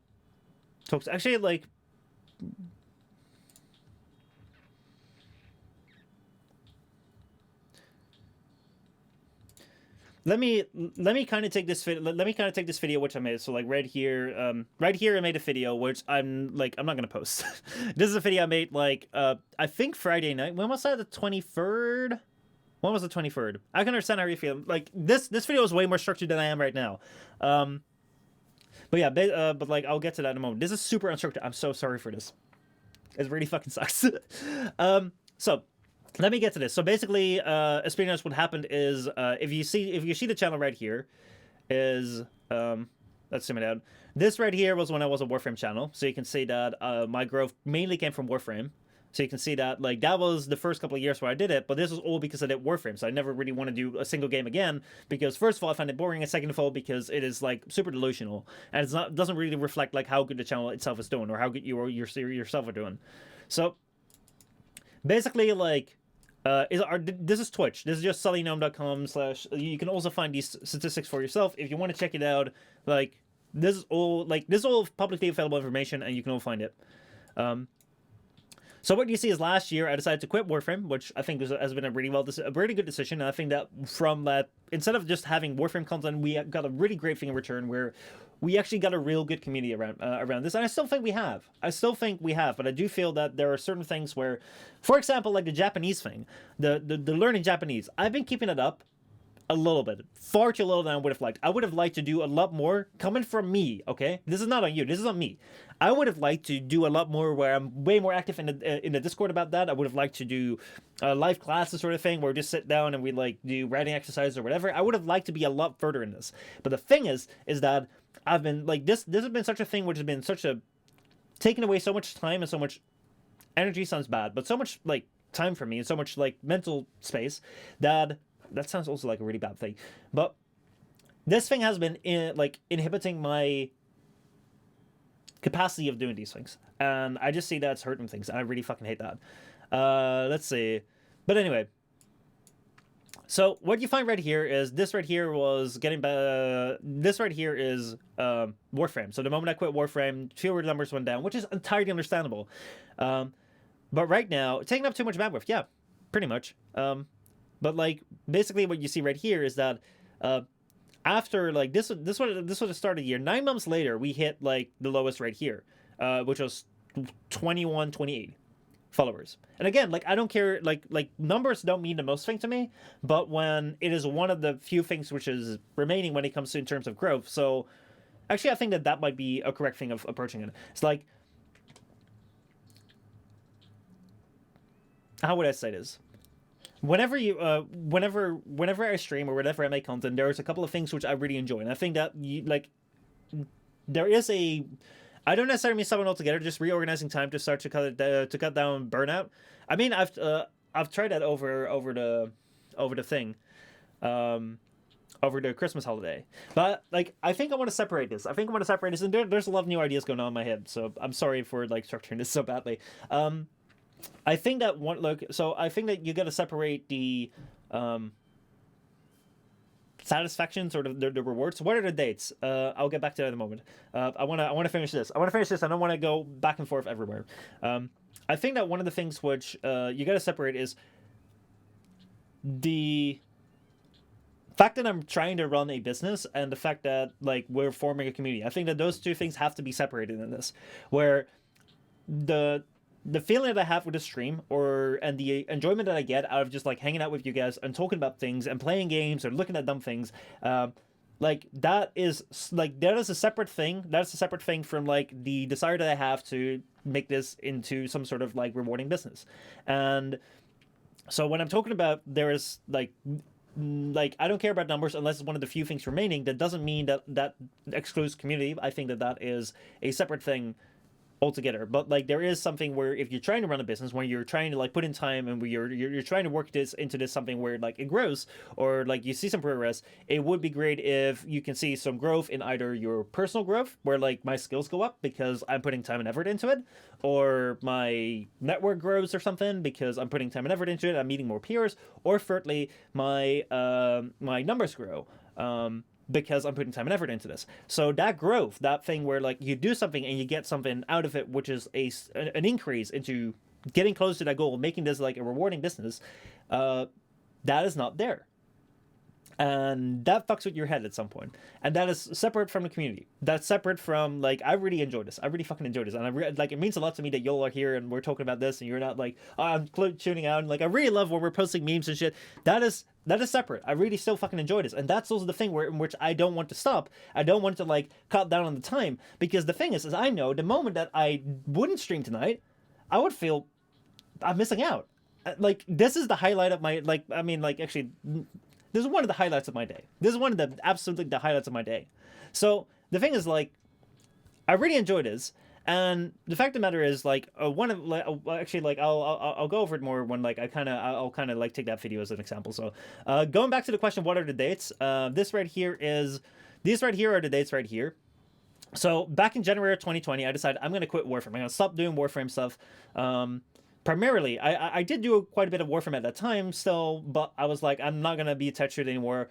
talks. Actually, like. Let me kind of take this video which I made. So like right here I made a video which I'm not gonna post. This is a video I made like I think Friday night. When was that? The 23rd. When was the 23rd? I can understand how you feel. Like this video is way more structured than I am right now. But yeah, but like I'll get to that in a moment. This is super unstructured. I'm so sorry for this. It really fucking sucks. So let me get to this. So basically, Espionage, what happened is, if you see the channel right here, is let's zoom it out. This right here was when I was a Warframe channel, so you can see that my growth mainly came from Warframe. So you can see that like that was the first couple of years where I did it, but this was all because I did Warframe. So I never really want to do a single game again because first of all I find it boring, and second of all because it is like super delusional and doesn't really reflect like how good the channel itself is doing or how good you or yourself are doing. So basically like. This is Twitch. This is just sullygnome.com/. You can also find these statistics for yourself if you want to check it out. Like this is all publicly available information, and you can all find it. So what you see is last year I decided to quit Warframe, which I think has been a really good decision. And I think that from that, instead of just having Warframe content, we got a really great thing in return where we actually got a real good community around this. And I still think we have. But I do feel that there are certain things where, for example, like the Japanese thing, the learning Japanese. I've been keeping it up a little bit, far too little than I would have liked. I would have liked to do a lot more coming from me. Okay, this is not on you. This is on me. I would have liked to do a lot more where I'm way more active in the Discord about that. I would have liked to do live classes sort of thing where we just sit down and we like do writing exercises or whatever. I would have liked to be a lot further in this. But the thing is that I've been like this has been such a thing which has been such a taking away so much time and so much energy sounds bad, but so much like time for me and so much like mental space that sounds also like a really bad thing. But this thing has been inhibiting my capacity of doing these things, and I just see that it's hurting things, and I really fucking hate that. Let's see, but anyway. So what you find right here is this right here was getting this right here is Warframe. So the moment I quit Warframe, fewer numbers went down, which is entirely understandable. But right now, taking up too much bandwidth, yeah, pretty much. But like basically what you see right here is that after like this was the start of the year. 9 months later, we hit like the lowest right here, which was 28 followers. And again, like I don't care, like numbers don't mean the most thing to me, but when it is one of the few things which is remaining when it comes to in terms of growth. So actually I think that might be a correct thing of approaching it. It's like, how would I say this? Whenever I stream or whenever I make content, there's a couple of things which I really enjoy, and I think that there is a. I don't necessarily mean someone altogether, just reorganizing time to start to cut down burnout. I mean, I've tried that over the thing, over the Christmas holiday. But like, I think I want to separate this. And there's a lot of new ideas going on in my head. So I'm sorry for like structuring this so badly. I think that I think that you got to separate the satisfactions or the rewards. What are the dates? I'll get back to that in a moment. I want to finish this. I don't want to go back and forth everywhere. I think that one of the things which you got to separate is the fact that I'm trying to run a business and the fact that like we're forming a community. I think that those two things have to be separated in this, where the feeling that I have with the stream and the enjoyment that I get out of just like hanging out with you guys and talking about things and playing games or looking at dumb things, like that is a separate thing. That's a separate thing from like the desire that I have to make this into some sort of like rewarding business. And so when I'm talking about there is like I don't care about numbers unless it's one of the few things remaining. That doesn't mean that that excludes community. I think that that is a separate thing altogether. But like there is something where if you're trying to run a business, when you're trying to like put in time and you're trying to work this into this something where like it grows or like you see some progress, it would be great if you can see some growth in either your personal growth where like my skills go up because I'm putting time and effort into it, or my network grows or something because I'm putting time and effort into it, I'm meeting more peers, or thirdly my my numbers grow. Because I'm putting time and effort into this. So that growth, that thing where like you do something and you get something out of it, which is an increase into getting close to that goal, making this like a rewarding business, that is not there. And that fucks with your head at some point. And that is separate from the community. That's separate from like I really enjoy this. I really fucking enjoy this, and like it means a lot to me that y'all are here and we're talking about this, and you're not like, oh, I'm tuning out. And like I really love when we're posting memes and shit. That is separate. I really still fucking enjoy this, and that's also the thing where in which I don't want to stop. I don't want to like cut down on the time, because the thing is I know the moment that I wouldn't stream tonight, I would feel I'm missing out. Like this is the highlight of my like. I mean, like actually. This is one of the highlights of my day. This is one of the absolutely the highlights of my day. So the thing is, like, I really enjoy this, and the fact of the matter is, like, one of like, actually, like, I'll go over it more when like I'll kind of like take that video as an example. So, going back to the question, what are the dates? These right here are the dates right here. So back in January of 2020, I decided I'm gonna quit Warframe. I'm gonna stop doing Warframe stuff. Primarily, I did do quite a bit of Warframe at that time still, but I was like, I'm not going to be attached to it anymore.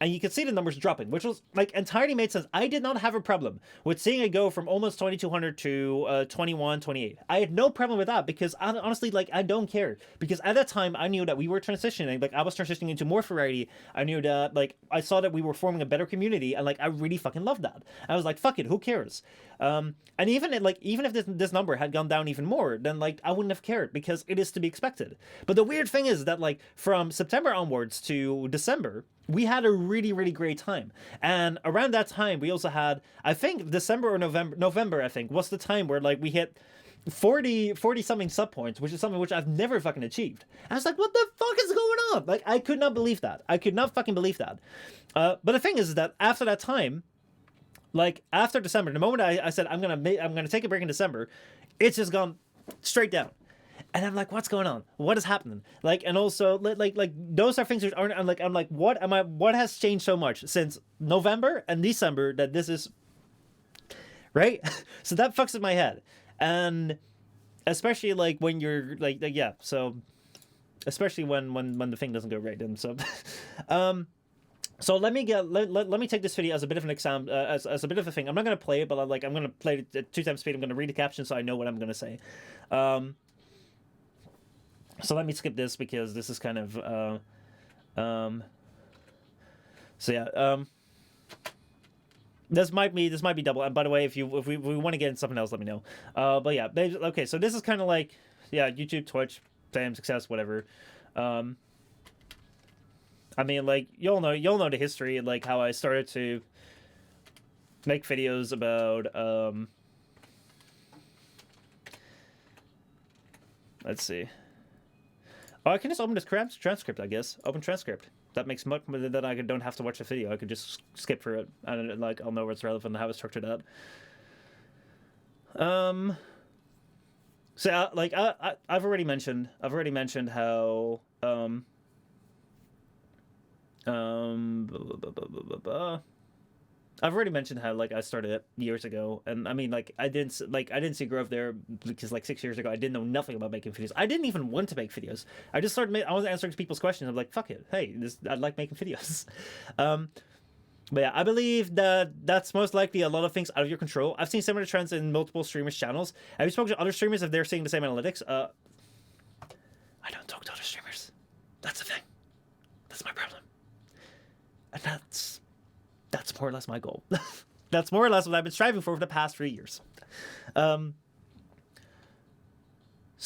And you can see the numbers dropping, which was like entirely made sense. I did not have a problem with seeing it go from almost 2,200 to 21, 28. I had no problem with that because honestly, like, I don't care. Because at that time, I knew that we were transitioning. Like, I was transitioning into more variety. I knew that, like, I saw that we were forming a better community, and like, I really fucking loved that. I was like, fuck it, who cares? And even if this number had gone down even more, then like I wouldn't have cared because it is to be expected. But the weird thing is that like from September onwards to December, we had a really, really great time. And around that time, we also had, I think December or November, I think, was the time where like we hit 40 something sub points, which is something which I've never fucking achieved. I was like, what the fuck is going on? Like, I could not believe that. I could not fucking believe that. But the thing is that after that time, like after December, the moment I said I'm gonna take a break in December, it's just gone straight down. And I'm like, what's going on? What is happening? Like, and also, like those are things which aren't. I'm like, what has changed so much since November and December that this is, right? So that fucks with my head, and especially like when you're like yeah. So, especially when the thing doesn't go right, and so, So let me take this video as a bit of an exam, as a bit of a thing. I'm not gonna play it, but I'm gonna play it at 2 times speed. I'm gonna read the caption so I know what I'm gonna say. So let me skip this because this is kind of so yeah, this might be double. And by the way, if we want to get into something else, let me know. But yeah, okay. So this is kind of like YouTube, Twitch, fame, success, whatever. I mean, like you'll know the history, like how I started to make videos about let's see. Oh, I can just open this transcript, I guess. Open transcript. That makes much that I don't have to watch the video. I could just skip through it, and like I'll know what's relevant and how it's structured out. So like I've already mentioned how I've already mentioned how like I started it years ago, and I mean like I didn't see growth there because like 6 years ago I didn't know nothing about making videos. I didn't even want to make videos. I just started. I was answering people's questions. I'm like, fuck it. Hey, I like making videos. But yeah, I believe that that's most likely a lot of things out of your control. I've seen similar trends in multiple streamers' channels. Have you spoken to other streamers if they're seeing the same analytics? I don't talk to other streamers. That's the thing. That's my problem. And that's more or less my goal. That's more or less what I've been striving for the past 3 years. So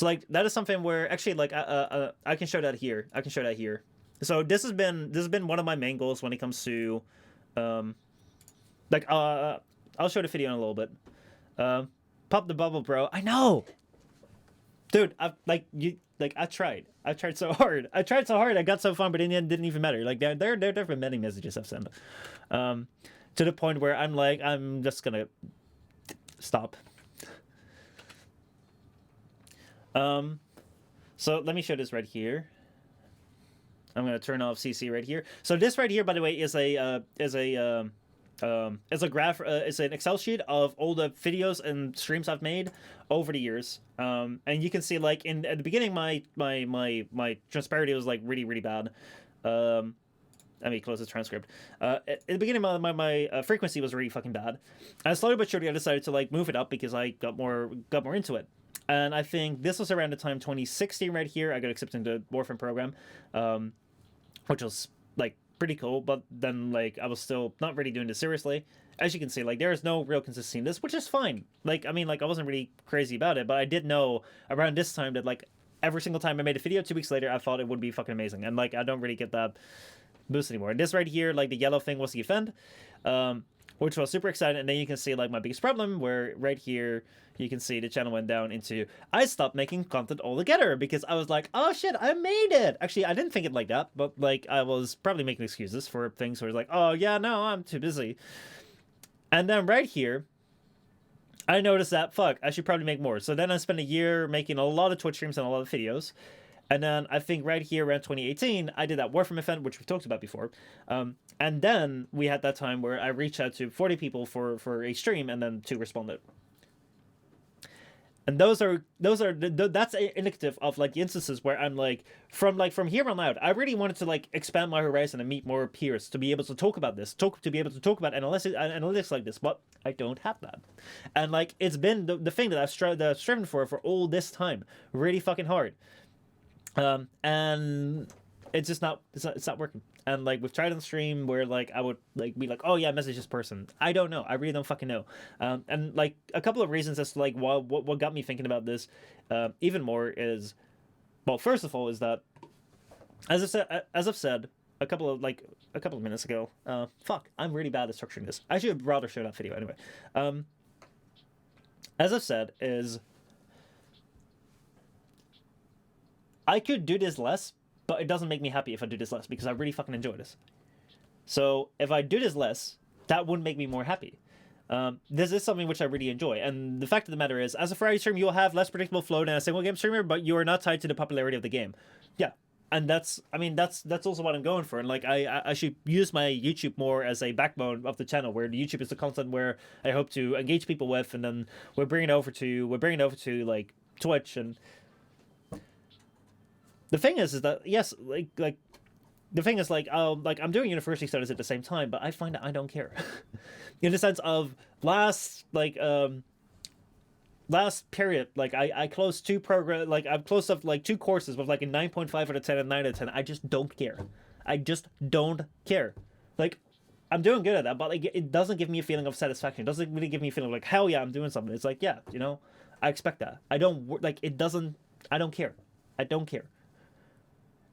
like that is something where actually like I can show that here. So this has been one of my main goals when it comes to Um, like I'll show the video in a little bit. Pop the bubble, bro. I know, dude. I tried. I tried so hard. I tried so hard. I got so far, but in the end, it didn't even matter. Like there have been many messages I've sent, to the point where I'm like, I'm just gonna stop. So let me show this right here. I'm gonna turn off CC right here. So this right here, by the way, is a graph. It's an Excel sheet of all the videos and streams I've made over the years. And you can see like at the beginning, my transparency was like really bad. Let me close this transcript. At the beginning, my frequency was really fucking bad, and slowly but surely I decided to like move it up because I got more into it. And I think this was around the time 2016 right here. I got accepted into the Warframe program, which was like pretty cool. But then like I was still not really doing this seriously. As you can see, like there is no real consistency in this, which is fine. Like I mean, like I wasn't really crazy about it, but I did know around this time that like every single time I made a video, 2 weeks later, I thought it would be fucking amazing. And like I don't really get that boost anymore. And this right here, like the yellow thing was the event, which was super exciting. And then you can see like my biggest problem where right here you can see the channel went down into I stopped making content altogether because I was like, oh shit, I made it. Actually, I didn't think it like that, but like I was probably making excuses for things where it's like, oh yeah, no, I'm too busy. And then right here I noticed that fuck, I should probably make more. So then I spent a year making a lot of Twitch streams and a lot of videos. And then I think right here around 2018, I did that Warframe event, which we've talked about before. And then we had that time where I reached out to 40 people for a stream, and then 2 responded. And that's indicative of like the instances where I'm like from here on out, I really wanted to like expand my horizon and meet more peers to be able to talk about this, to be able to talk about analytics like this, but I don't have that. And like it's been the thing that I've striven for all this time, really fucking hard. And it's just not working. And like we've tried on the stream where like I would like be like, oh yeah, message this person. I don't know. I really don't fucking know. And like a couple of reasons as to like what got me thinking about this even more is, well, first of all, is that as I've said a couple of minutes ago, fuck, I'm really bad at structuring this. I should have rather show that video anyway. As I've said is, I could do this less, but it doesn't make me happy if I do this less because I really fucking enjoy this. So if I do this less, that wouldn't make me more happy. This is something which I really enjoy. And the fact of the matter is, as a Friday stream, you'll have less predictable flow than a single game streamer, but you are not tied to the popularity of the game. Yeah. And that's also what I'm going for. And like, I should use my YouTube more as a backbone of the channel, where the YouTube is the content where I hope to engage people with, and then we're bringing it over to like Twitch. And the thing is that yes, like the thing is like I'm doing university studies at the same time, but I find that I don't care. In the sense of last period, like I closed 2 programs, like I've closed up like 2 courses with like a 9.5 out of 10 and 9 out of 10. I just don't care. I just don't care. Like I'm doing good at that, but like it doesn't give me a feeling of satisfaction. It doesn't really give me a feeling of like, hell yeah, I'm doing something. It's like, yeah, you know, I expect that. I don't like it doesn't. I don't care. I don't care.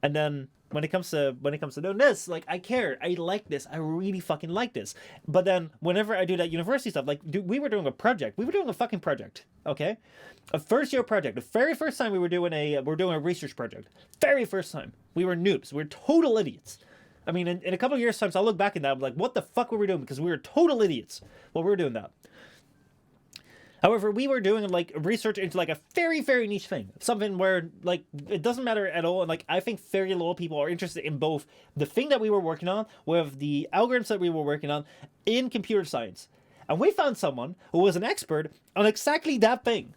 And then when it comes to doing this, like I care. I like this. I really fucking like this. But then whenever I do that university stuff, like we were doing a project. We were doing a fucking project. Okay, a first year project. The very first time we were doing a research project. Very first time. We were noobs. We were total idiots. I mean, in a couple of years' time, I'll look back at that. I'm like, what the fuck were we doing? Because we were total idiots while we were doing that. However, we were doing like research into like a very, very niche thing. Something where like it doesn't matter at all. And like I think very little people are interested in both the thing that we were working on with the algorithms that we were working on in computer science. And we found someone who was an expert on exactly that thing.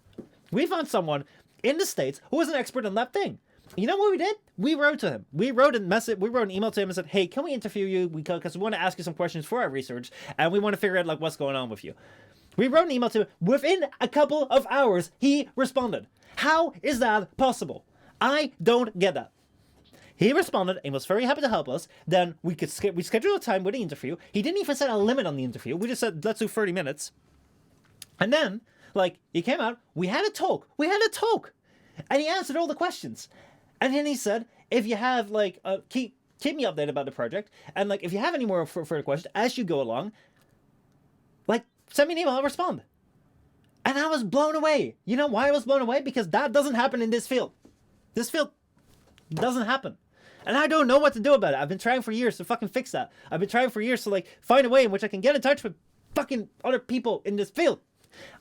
We found someone in the States who was an expert on that thing. You know what we did? We wrote to him. We wrote an email to him and said, hey, can we interview you? Because we want to ask you some questions for our research and we want to figure out like what's going on with you. We wrote an email to him. Within a couple of hours, he responded. How is that possible? I don't get that. He responded and was very happy to help us. Then we scheduled a time with the interview. He didn't even set a limit on the interview. We just said, let's do 30 minutes. And then, like, he came out. We had a talk. And he answered all the questions. And then he said, if you have, like, keep me updated about the project. And like, if you have any more further questions as you go along, like, send me an email. I'll respond. And I was blown away. You know why I was blown away? Because that doesn't happen in this field. This field doesn't happen. And I don't know what to do about it. I've been trying for years to fucking fix that. I've been trying for years to like find a way in which I can get in touch with fucking other people in this field.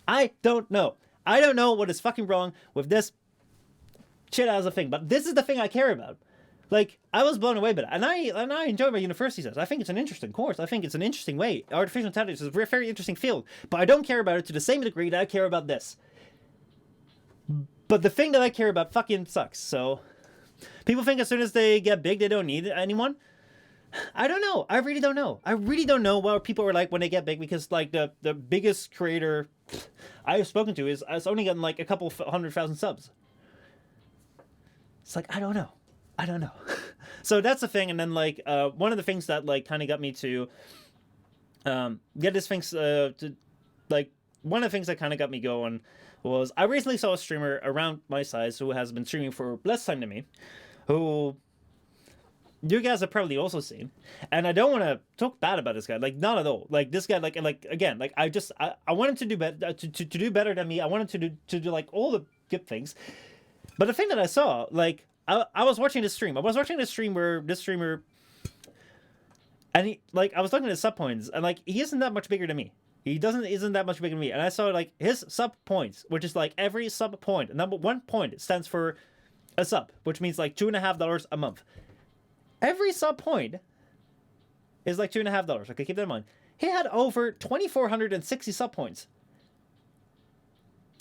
I don't know. I don't know what is fucking wrong with this shit as a thing. But this is the thing I care about. Like, I was blown away by it. And I enjoy my university stuff. I think it's an interesting course. I think it's an interesting way. Artificial intelligence is a very, very interesting field. But I don't care about it to the same degree that I care about this. But the thing that I care about fucking sucks. So, people think as soon as they get big, they don't need anyone. I don't know. I really don't know. I really don't know what people are like when they get big, because like the biggest creator I've spoken to is only gotten like a couple 100,000 subs. It's like, I don't know. So that's the thing. And then like one of the things that like kind of got me to get this things to like, one of the things that kind of got me going was I recently saw a streamer around my size who has been streaming for less time than me, who you guys have probably also seen. And I don't want to talk bad about this guy, like not at all. Like this guy, like again, like I want him to do better, to do better than me. I want him to do like all the good things. But the thing that I saw, like I was watching this stream. I was watching this stream where this streamer, and he, like, I was looking at his sub points, and like he isn't that much bigger than me. He isn't that much bigger than me. And I saw like his sub points, which is like every sub point, number 1 point stands for a sub, which means like $2.50 a month. Every sub point is like $2.50. Okay, keep that in mind. He had over 2,460 sub points.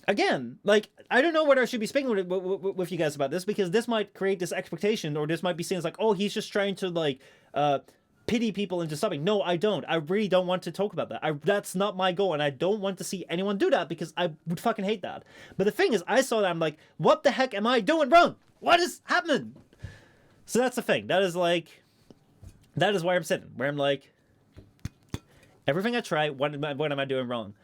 Again, like, I don't know whether I should be speaking with you guys about this, because this might create this expectation, or this might be seen as like, oh, he's just trying to like pity people into subbing. No, I don't. I really don't want to talk about that. That's not my goal, and I don't want to see anyone do that, because I would fucking hate that. But the thing is, I saw that, I'm like, what the heck am I doing wrong? What is happening? So that's the thing. That is like, that is where I'm sitting, where I'm like, everything I try, what am I doing wrong?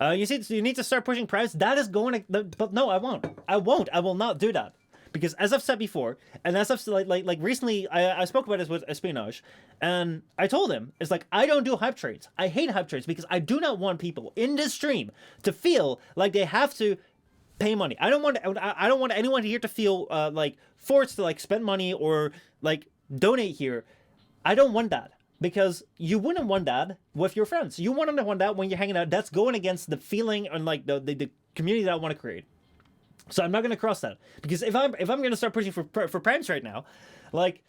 You see, you need to start pushing price. That is going to, but no, I won't. I will not do that. Because as I've said before, and as I've like recently, I spoke about this with Espionage, and I told him, it's like, I don't do hype trades. I hate hype trades, because I do not want people in this stream to feel like they have to pay money. I don't want anyone here to feel like forced to like spend money or like donate here. I don't want that. Because you wouldn't want that with your friends. You wouldn't want that when you're hanging out. That's going against the feeling and like the community that I want to create. So I'm not going to cross that. Because if I'm going to start pushing for primes right now, like,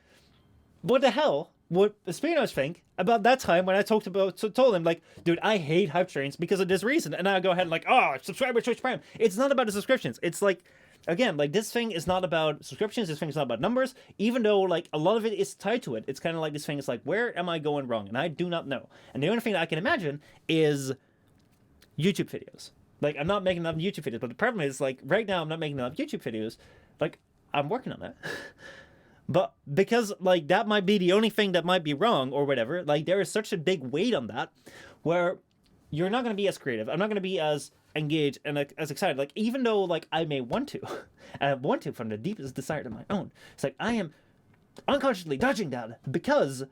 what the hell would Espionage think about that time when I told him, like, dude, I hate hype trains because of this reason. And I go ahead and like, oh, subscriber Twitch Prime. It's not about the subscriptions. It's like, again, like, this thing is not about subscriptions. This thing is not about numbers. Even though, like, a lot of it is tied to it. It's kind of like this thing is like, where am I going wrong? And I do not know. And the only thing that I can imagine is YouTube videos. Like, I'm not making enough YouTube videos. But the problem is, like, right now I'm not making enough YouTube videos. Like, I'm working on that. But because, like, that might be the only thing that might be wrong or whatever, like, there is such a big weight on that where you're not going to be as creative. I'm not going to be as engaged and as excited. Like, even though, like, I may want to, and I want to from the deepest desire of my own, it's like I am unconsciously dodging that because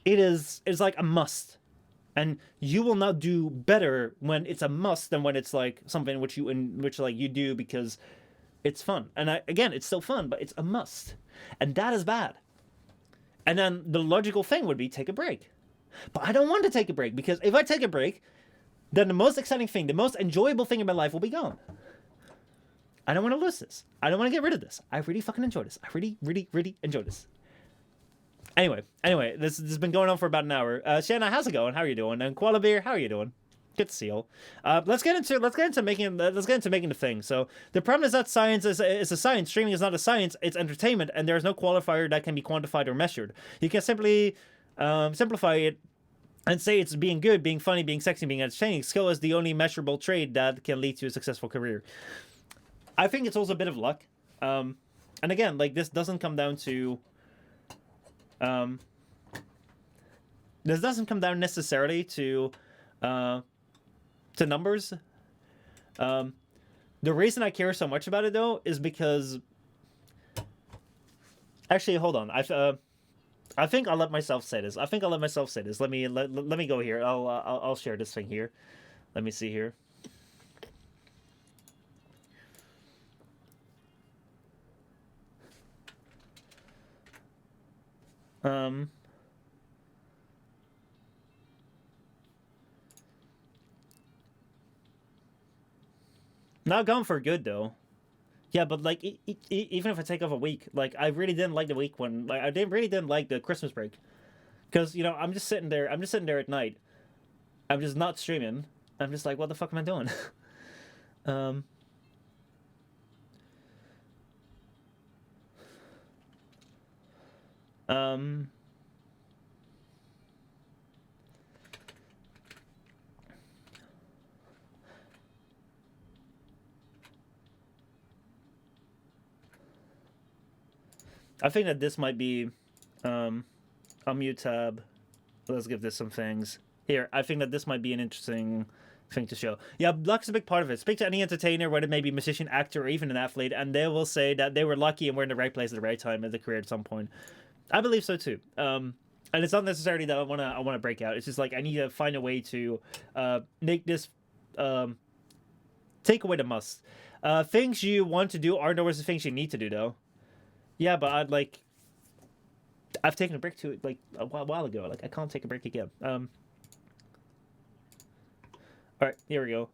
it's like a must. And you will not do better when it's a must than when it's like something which you do because it's fun. And again, it's still fun, but it's a must. And that is bad. And then the logical thing would be take a break. But I don't want to take a break, because if I take a break, then the most exciting thing, the most enjoyable thing in my life will be gone. I don't want to lose this. I don't want to get rid of this. I really fucking enjoy this. I really, really, really enjoy this. Anyway, this has been going on for about an hour. Shanna, how's it going? How are you doing? And Koala Beer, how are you doing? Good to see you. Let's get into making the thing. So the problem is that science is a science. Streaming is not a science. It's entertainment, and there is no qualifier that can be quantified or measured. You can simply simplify it and say it's being good, being funny, being sexy, being entertaining. Skill is the only measurable trait that can lead to a successful career. I think it's also a bit of luck. And again, like, this doesn't come down to this doesn't come down necessarily to numbers. The reason I care so much about it, though, is because Actually, hold on. I think I'll let myself say this. I think I'll let myself say this. Let me go here. I'll share this thing here. Let me see here. Um, Not gone for good though. Yeah, but like even if I take off a week, like I really didn't like the week when like I didn't really didn't like the Christmas break because you know I'm just sitting there. I'm just sitting there at night. I'm just not streaming. I'm just like, what the fuck am I doing? um, um, I think that this might be um, I'll mute tab. Let's give this some things. Here, I think that this might be an interesting thing to show. Yeah, luck's a big part of it. Speak to any entertainer, whether it may be musician, actor, or even an athlete, and they will say that they were lucky and were in the right place at the right time in their career at some point. I believe so too. And it's not necessarily that I wanna break out. It's just like I need to find a way to make this um, take away the must. Things you want to do aren't always the things you need to do though. Yeah, but I've taken a break to like a while ago. Like I can't take a break again. All right, here we go.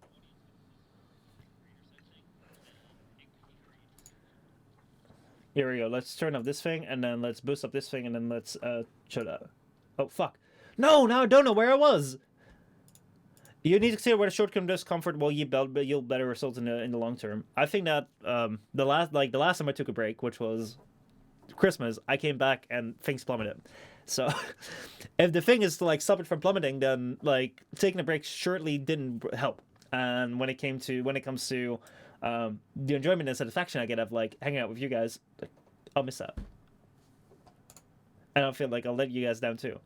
Here we go. Let's turn off this thing, and then let's boost up this thing, and then let's shut up. Oh fuck! No, now I don't know where I was. You need to consider whether short-term discomfort will yield better results in the long term. I think that the last time I took a break, which was Christmas, I came back and things plummeted. So if the thing is to like stop it from plummeting, then like taking a break surely didn't help. And when it comes to the enjoyment and satisfaction I get of like hanging out with you guys, like, I'll miss that. And I feel like I'll let you guys down too.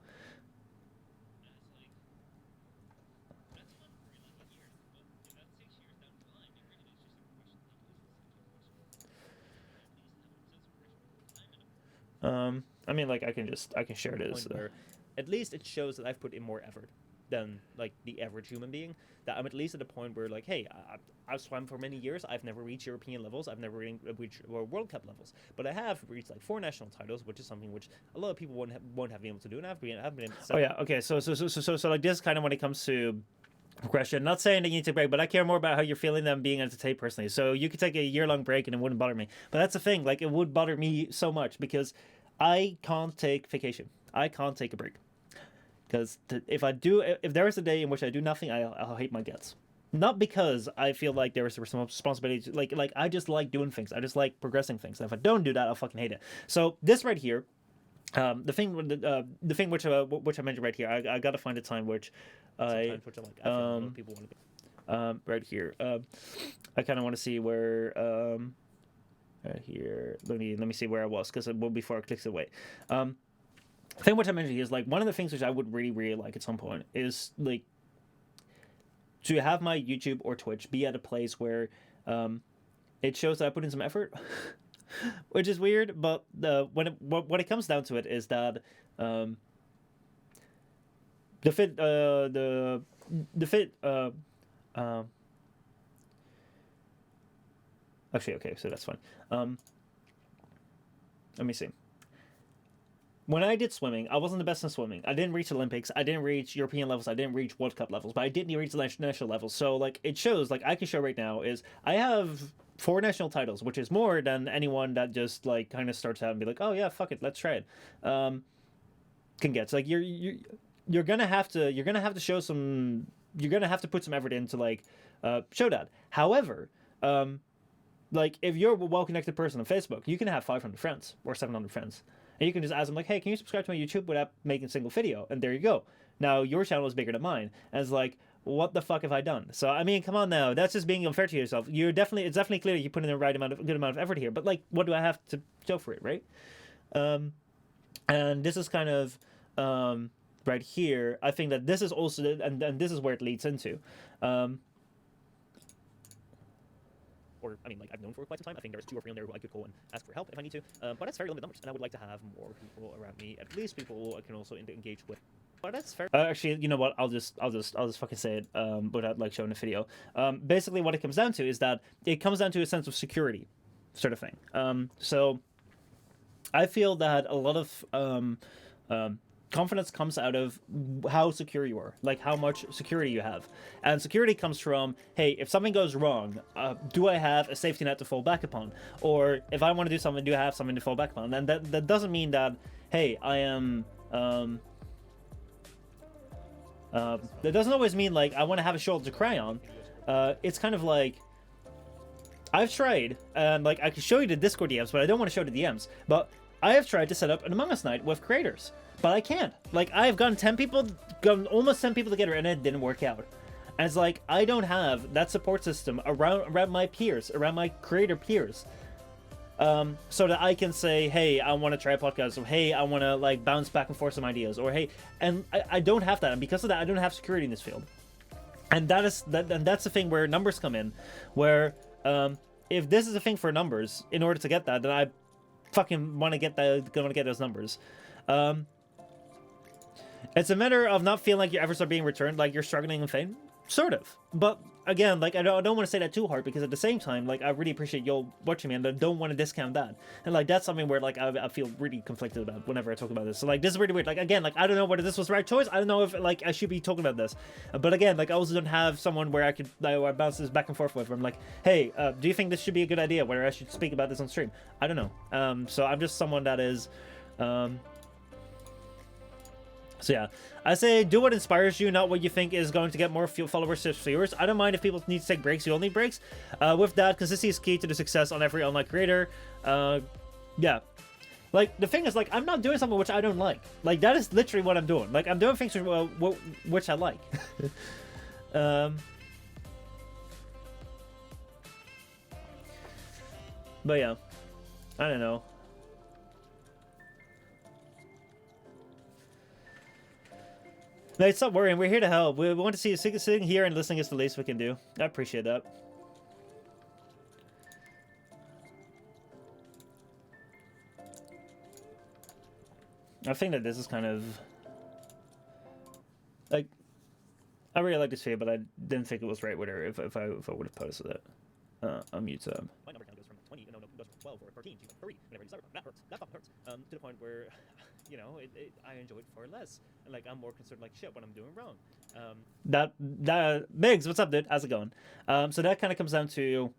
I mean, like I can share this. Where at least it shows that I've put in more effort than like the average human being. That I'm at least at a point where like, hey, I've swam for many years. I've never reached European levels. I've never reached World Cup levels, but I have reached like 4 national titles, which is something which a lot of people won't have been able to do. And I've been able to. Oh yeah, okay. So like this kind of when it comes to progression. Not saying that you need to break, but I care more about how you're feeling than being entertained personally. So you could take a year-long break and it wouldn't bother me. But that's the thing. Like it would bother me so much because I can't take vacation. I can't take a break because if there is a day in which I do nothing, I'll hate my guts. Not because I feel like there is a responsibility to, like I just like doing things. I just like progressing things. And if I don't do that, I'll fucking hate it. So this right here, the thing which I mentioned right here, I gotta find a time which I which I'm like, I feel a lot of people want to be. right here. I kind of want to see where right here. Let me see where I was because before I clicked away. Thing which I mentioned here is like one of the things which I would really like at some point is like to have my YouTube or Twitch be at a place where it shows that I put in some effort, which is weird. But what it comes down to it is that the fit the fit actually okay, so that's fine. Let me see. When I did swimming, I wasn't the best in swimming. I didn't reach Olympics. I didn't reach European levels. I didn't reach World Cup levels. But I didn't reach the national levels. So like it shows, like I can show right now is I have 4 national titles, which is more than anyone that just like kind of starts out and be like, oh yeah, fuck it, let's try it. Can get. So like you're gonna have to show some. You're gonna have to put some effort into like show that. However, like if you're a well-connected person on Facebook, you can have 500 friends or 700 friends. And you can just ask them like, hey, can you subscribe to my YouTube without making a single video? And there you go. Now your channel is bigger than mine. And it's like, what the fuck have I done? So I mean, come on now. That's just being unfair to yourself. It's definitely clear you put in the good amount of effort here. But like, what do I have to show for it, right? And this is kind of right here. I think that this is also and this is where it leads into. or I mean, like I've known for quite some time. I think there's 2 or 3 on there who I could call and ask for help if I need to. But that's very limited numbers, and I would like to have more people around me, at least people I can also engage with. But that's fair. Actually, you know what? I'll just fucking say it without like showing the video. Basically, what it comes down to is that it comes down to a sense of security, sort of thing. So I feel that a lot of confidence comes out of how secure you are, like how much security you have. And security comes from, hey, if something goes wrong, do I have a safety net to fall back upon? Or if I want to do something, do I have something to fall back upon? And that doesn't mean that, hey, I am... that doesn't always mean, like, I want to have a shoulder to cry on. It's kind of like... I've tried, and, like, I can show you the Discord DMs, but I don't want to show the DMs. But I have tried to set up an Among Us night with creators. But I can't. Like, I've gotten almost 10 people together, and it didn't work out. And it's like, I don't have that support system around my peers, around my creator peers. So that I can say, hey, I want to try a podcast, or hey, I want to, like, bounce back and forth some ideas, or hey, and I don't have that, and because of that, I don't have security in this field. And that's the thing where numbers come in, where, if this is a thing for numbers, in order to get that, then I fucking want to get those numbers. It's a matter of not feeling like your efforts are being returned, like you're struggling in fame, sort of. But again, like I don't want to say that too hard, because at the same time, like I really appreciate y'all watching me, and I don't want to discount that. And like that's something where like I feel really conflicted about whenever I talk about this. So like this is really weird. Like again, like I don't know whether this was the right choice. I don't know if like I should be talking about this. But again, like I also don't have someone where I could where I bounce this back and forth with. Where I'm like, hey, do you think this should be a good idea? Whether I should speak about this on stream? I don't know. So I'm just someone that is. So yeah, I say do what inspires you, not what you think is going to get more followers to viewers. I don't mind if people need to take breaks. You all need breaks. With that, consistency is key to the success on every online creator. Yeah. Like, the thing is, like, I'm not doing something which I don't like. Like, that is literally what I'm doing. Like, I'm doing things which I like. But yeah, I don't know. No, stop worrying. We're here to help. We want to see you sitting here and listening is the least we can do. I appreciate that. I think that this is kind of... like... I really like this video, but I didn't think it was right with her if I would have posted it. I'll mute them. My number count goes from 20, no, goes from 12 or 13 to 3 whenever you start. That hurts. That fucking hurts. To the point where... you know, I enjoy it far less, and like I'm more concerned like shit when I'm doing wrong. That Biggs, what's up, dude? How's it going? So that kind of comes down to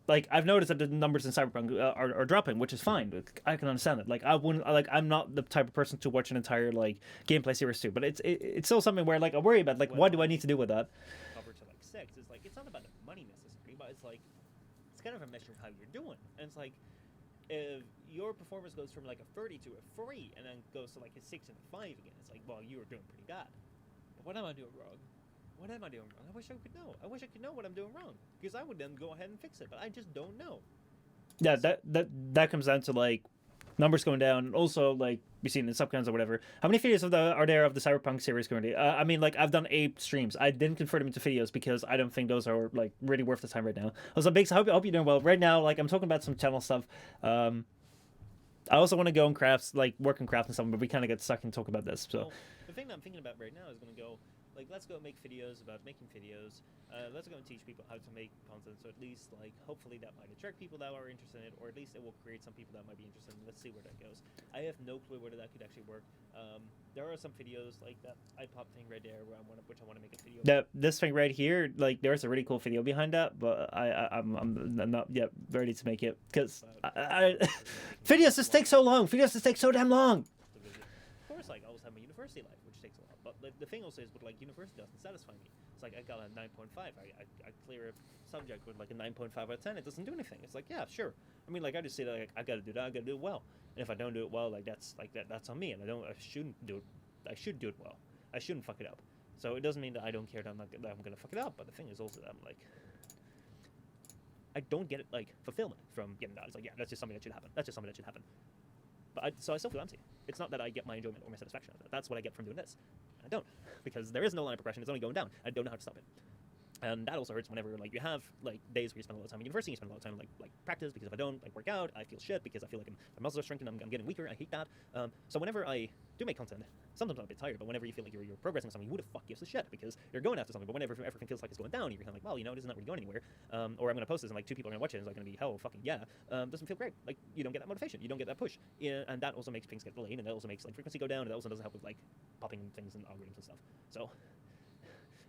like I've noticed that the numbers in Cyberpunk are dropping, which is fine. I can understand it. Like I wouldn't like I'm not the type of person to watch an entire like gameplay series too, but it's still something where like I worry about like what do I need to do with that? Cover to like 6 is like it's not about the money necessarily, but it's like it's kind of a measure of how you're doing, and it's like. If your performance goes from like a 30 to a 3 and then goes to like a 6 and a 5 again, it's like, well, you were doing pretty bad. But what am I doing wrong? What am I doing wrong? I wish I could know. I wish I could know what I'm doing wrong, because I would then go ahead and fix it, but I just don't know. Yeah, that comes down to like numbers going down. Also, like we've seen in subcons or whatever. How many videos are there of the Cyberpunk series currently? I mean, like I've done 8 streams. I didn't convert them into videos because I don't think those are like really worth the time right now. Also, Biggs, I hope you're doing well. Right now, like I'm talking about some channel stuff. I also want to go and crafts, like work on craft and stuff, but we kind of get stuck and talk about this. So well, the thing that I'm thinking about right now is going to go. Like, let's go make videos about making videos. Let's go and teach people how to make content. So at least, like, hopefully that might attract people that are interested in it, or at least it will create some people that might be interested in it. Let's see where that goes. I have no clue whether that could actually work. There are some videos like that iPop thing right there where I want to make a video. This thing right here, like, there's a really cool video behind that, but I'm not yet ready to make it because videos just take so long. Videos just take so damn long. Of course, like I always have my university life, which takes a lot. But the thing also is, but like university doesn't satisfy me. It's like I got a 9.5. I clear a subject with like a 9.5 out of 10. It doesn't do anything. It's like, yeah, sure. I mean, like I just say like I gotta do that. I gotta do it well. And if I don't do it well, like that's on me. And I shouldn't do it. I should do it well. I shouldn't fuck it up. So it doesn't mean that I don't care that I'm gonna fuck it up. But the thing is also that I'm like, I don't get it like fulfillment from getting that. It's like, yeah, that's just something that should happen. That's just something that should happen. But so I still feel empty. It's not that I get my enjoyment or my satisfaction out of it. That's what I get from doing this. I don't, because there is no line of progression. It's only going down. I don't know how to stop it. And that also hurts whenever like you have like days where you spend a lot of time in university, you spend a lot of time like practice, because if I don't like work out, I feel shit because I feel like my muscles are shrinking, I'm getting weaker. I hate that. So whenever I do make content, sometimes I'm a bit tired, but whenever you feel like you're progressing something, who the fuck gives a shit, because you're going after something. But whenever everything feels like it's going down, you're kind of like, well, you know, this is not really going anywhere. Or I'm gonna post this and like 2 people are gonna watch it, and it's like gonna be hell fucking yeah. Doesn't feel great. Like you don't get that motivation, you don't get that push, yeah, and that also makes things get delayed, and that also makes like frequency go down, and that also doesn't help with like popping things and algorithms and stuff. So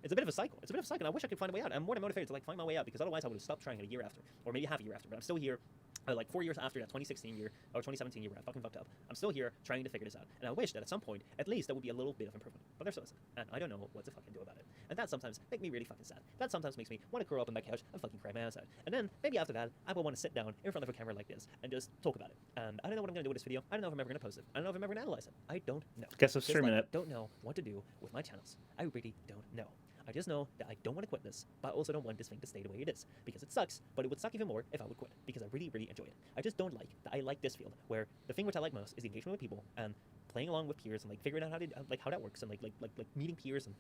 it's a bit of a cycle. It's a bit of a cycle. And I wish I could find a way out. I'm more than motivated to like find my way out, because otherwise I would have stopped trying it a year after, or maybe half a year after. But I'm still here, like 4 years after that 2016 year or 2017 year where I fucking fucked up. I'm still here trying to figure this out, and I wish that at some point, at least, there would be a little bit of improvement. But there still isn't, and I don't know what to fucking do about it. And that sometimes makes me really fucking sad. That sometimes makes me want to curl up on my couch and fucking cry my ass out. And then maybe after that, I will want to sit down in front of a camera like this and just talk about it. And I don't know what I'm gonna do with this video. I don't know if I'm ever gonna post it. I don't know if I'm ever gonna analyze it. I don't know. Guess I'm streaming it. Don't know what to do with my channels. I really don't know. I just know that I don't want to quit this, but I also don't want this thing to stay the way it is, because it sucks, but it would suck even more if I would quit, because I really, really enjoy it. I just don't like that I like this field, where the thing which I like most is the engagement with people, and playing along with peers, and like figuring out how that works, and like meeting peers and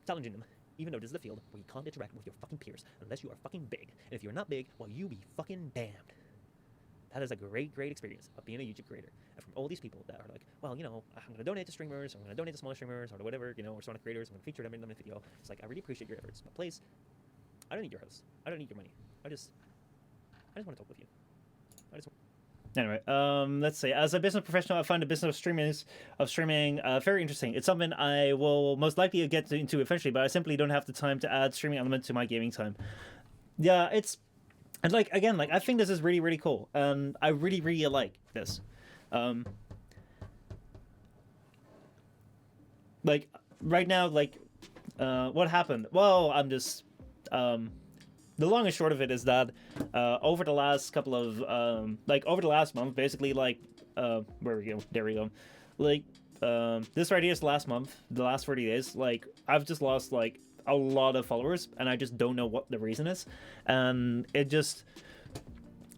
challenging them, even though this is the field where you can't interact with your fucking peers unless you are fucking big. And if you're not big, well, you be fucking damned. That is a great, great experience of being a YouTube creator. And from all these people that are like, well, you know, I'm going to donate to streamers, or I'm going to donate to smaller streamers, or whatever, you know, or Sonic creators, I'm going to feature them in the video. It's like, I really appreciate your efforts, but please, I don't need your host. I don't need your money. I just want to talk with you. Anyway, let's see. As a business professional, I find the business of streaming very interesting. It's something I will most likely get into eventually, but I simply don't have the time to add streaming element to my gaming time. Yeah, and like again, like I think this is really, really cool, and I really, really like this. Like right now, like what happened? Well, I'm just the long and short of it is that over the last couple of over the last month, basically, like where we go, there we go, like this right here is last month, the last 40 days, like I've just lost like a lot of followers, and I just don't know what the reason is, and it just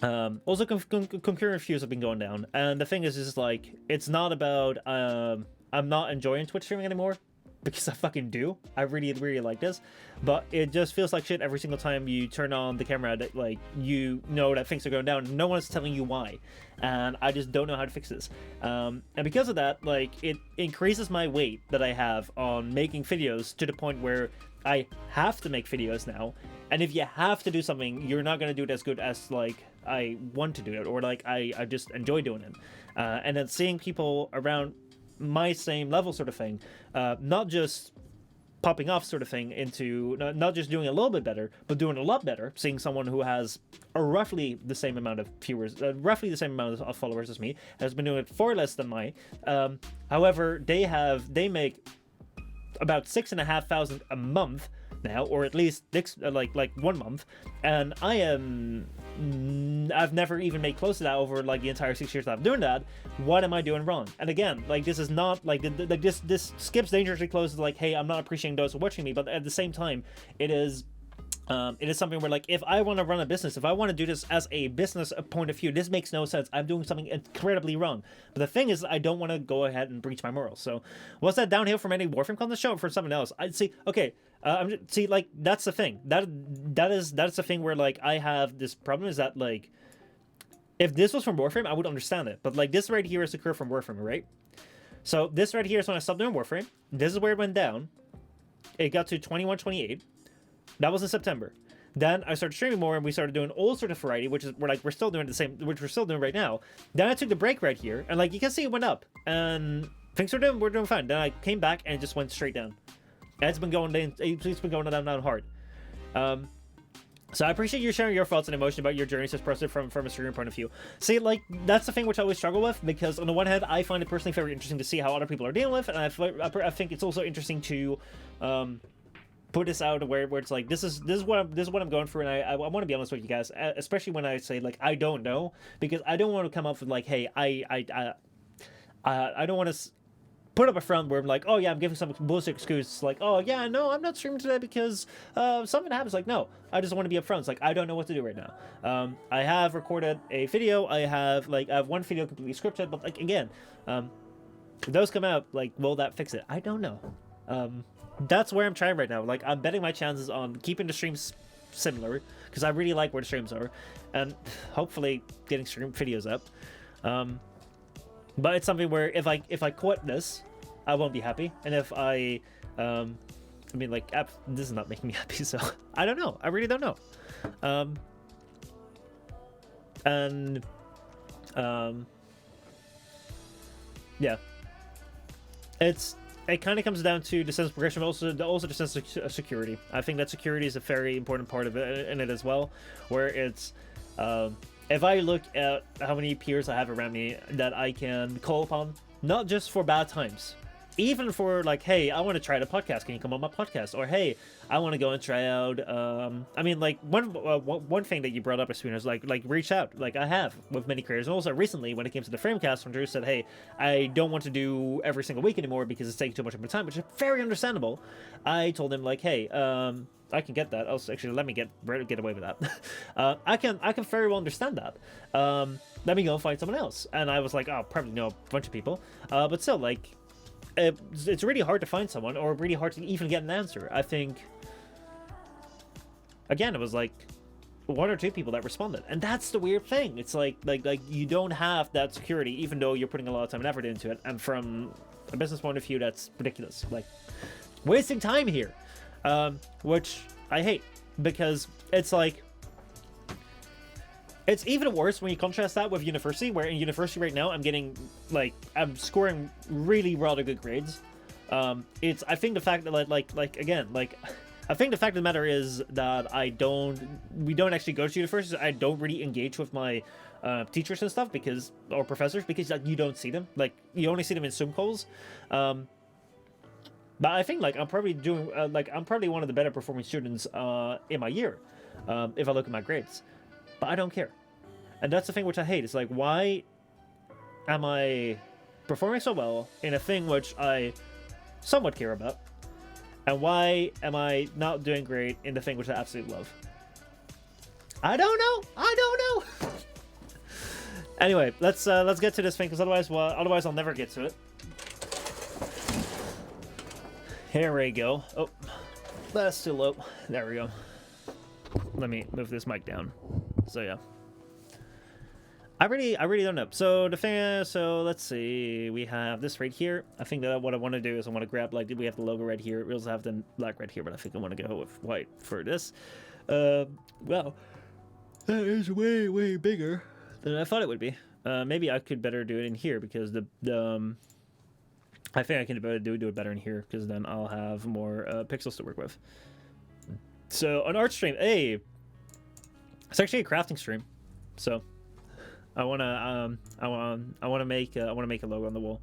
also concurrent views have been going down, and the thing is just like it's not about I'm not enjoying Twitch streaming anymore, because I fucking do. I really, really like this, but it just feels like shit every single time you turn on the camera, that like you know that things are going down. No one's telling you why, and I just don't know how to fix this. And because of that, like it increases my weight that I have on making videos to the point where I have to make videos now. And if you have to do something, you're not gonna do it as good as like I want to do it, or like I just enjoy doing it. And then seeing people around my same level sort of thing, not just popping off sort of thing into not just doing a little bit better, but doing a lot better, seeing someone who has a roughly the same amount of viewers, roughly the same amount of followers as me, has been doing it far less than mine. However, they make about 6,500 a month now, or at least like 1 month, and I've never even made close to that over like the entire 6 years that I'm doing that. What am I doing wrong? And again, like this is not like this skips dangerously close to like, hey, I'm not appreciating those who are watching me, but at the same time, it is something where like if I want to run a business, if I want to do this as a business point of view, this makes no sense. I'm doing something incredibly wrong. But the thing is, I don't want to go ahead and breach my morals. So was that downhill from any Warframe content show or for something else? I'd see. Okay, see, like that's the thing. That's the thing where like I have this problem is that like if this was from Warframe, I would understand it. But like this right here is the curve from Warframe, right? So this right here is when I stopped doing Warframe. This is where it went down. It got to 21, 28. That was in September. Then I started streaming more, and we started doing all sort of variety, which is we're still doing the same, which we're still doing right now. Then I took the break right here, and like you can see, it went up, and things we're doing fine. Then I came back, and it just went straight down. And it's been going down hard. So I appreciate you sharing your thoughts and emotion about your journeys as person from a streamer point of view. See, like that's the thing which I always struggle with, because on the one hand, I find it personally very interesting to see how other people are dealing with, and I think it's also interesting to put this out where it's like this is what I'm going through, and I want to be honest with you guys, especially when I say like I don't know, because I don't want to come up with like, hey, I don't want to put up a front where I'm like, oh yeah, I'm giving some bullshit excuse like, oh yeah, no, I'm not streaming today because something happens. Like, no, I just want to be upfront. It's like I don't know what to do right now. I have recorded a video. I have one video completely scripted, but like again, if those come out, like, will that fix it? I don't know. that's where I'm trying right now. Like, I'm betting my chances on keeping the streams similar because I really like where the streams are, and hopefully getting stream videos up. But it's something where if I quit this, I won't be happy, and if I mean, like, this is not making me happy, so I don't know. I really don't know. Yeah, it kind of comes down to the sense of progression, but also the sense of security. I think that security is a very important part of it in it as well, where it's if I look at how many peers I have around me that I can call upon, not just for bad times, even for like, hey, I want to try the podcast, can you come on my podcast? Or hey, I want to go and try out I mean, like, one thing that you brought up as soon as like reach out, like I have with many creators. And also recently when it came to the Framecast, when Drew said, hey, I don't want to do every single week anymore because it's taking too much of my time, which is very understandable. I told him, like, hey, I can get that. Also, actually, let me get away with that. I can very well understand that. Let me go and find someone else. And I was like, oh, probably know a bunch of people, but still, like, it's really hard to find someone, or really hard to even get an answer. I think, again, it was like 1 or 2 people that responded, and that's the weird thing. It's like you don't have that security, even though you're putting a lot of time and effort into it. And from a business point of view, that's ridiculous. Like, wasting time here, which I hate, because it's like, it's even worse when you contrast that with university, where in university right now I'm scoring really rather good grades. I think the fact that I think the fact of the matter is that we don't actually go to university. I don't really engage with my teachers and stuff or professors, because like, you don't see them. Like, you only see them in Zoom calls. But I think like I'm probably one of the better performing students in my year, if I look at my grades. But I don't care. And that's the thing which I hate. It's like, why am I performing so well in a thing which I somewhat care about? And why am I not doing great in the thing which I absolutely love? I don't know. Anyway, let's get to this thing, because otherwise I'll never get to it. Here we go. Oh, that's too low. There we go. Let me move this mic down. So yeah, I really don't know. So the thing is, so let's see, we have this right here. I think that what I want to do is I want to grab, like, we have the logo right here. We also have the black right here, but I think I want to go with white for this. Well, that is way bigger than I thought it would be. Maybe I could better do it in here, because I think I can do it better in here, because then I'll have more pixels to work with. So an art stream, hey, it's actually a crafting stream. So I wanna make a logo on the wall.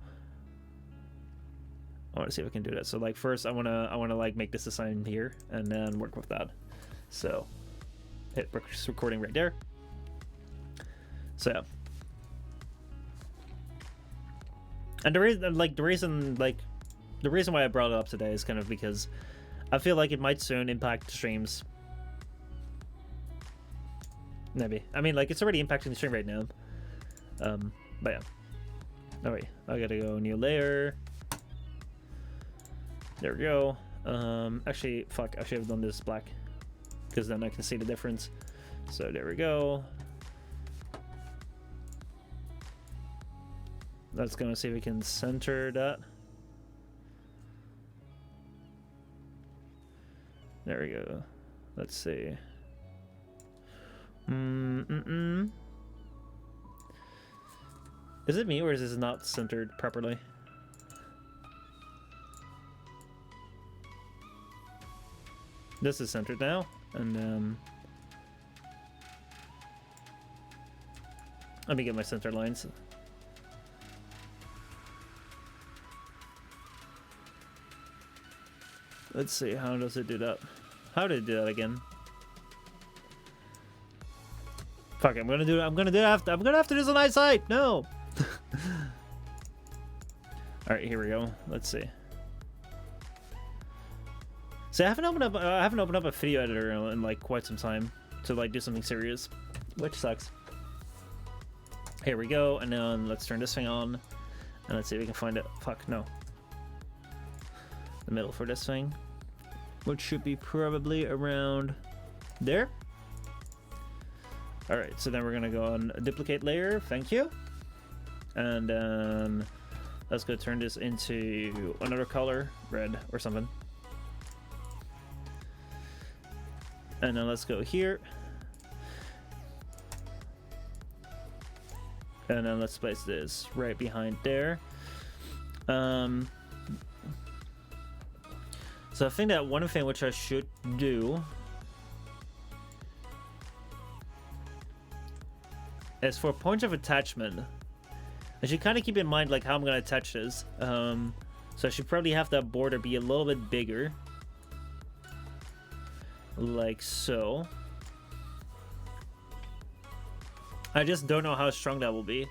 I wanna see if I can do that. So like first I wanna like make this a sign here, and then work with that. So hit recording right there. So yeah. And the reason why I brought it up today is kind of because I feel like it might soon impact streams. Maybe. I mean, like, it's already impacting the stream right now. But yeah. Oh wait, I gotta go new layer. There we go. Actually, fuck, I should have done this black, because then I can see the difference. So there we go. Let's go and see if we can center that. There we go. Let's see. Is it me, or is this not centered properly? This is centered now, and then let me get my center lines. Let's see, how does it do that? How did it do that again? Fuck it, I'm gonna have to do some eyesight. No. All right, here we go. Let's see. See, I haven't opened up a video editor in like quite some time to like do something serious, which sucks. Here we go, and then let's turn this thing on, and let's see if we can find it. Fuck no. The middle for this thing. which should be probably around there. All right, so then we're gonna go on duplicate layer. Thank you. And then let's go turn this into another color, red or something. And then let's go here. And then let's place this right behind there. So I think that one thing which I should do is for points of attachment. I should kind of keep in mind like how I'm gonna attach this. So I should probably have that border be a little bit bigger, like so. I just don't know how strong that will be.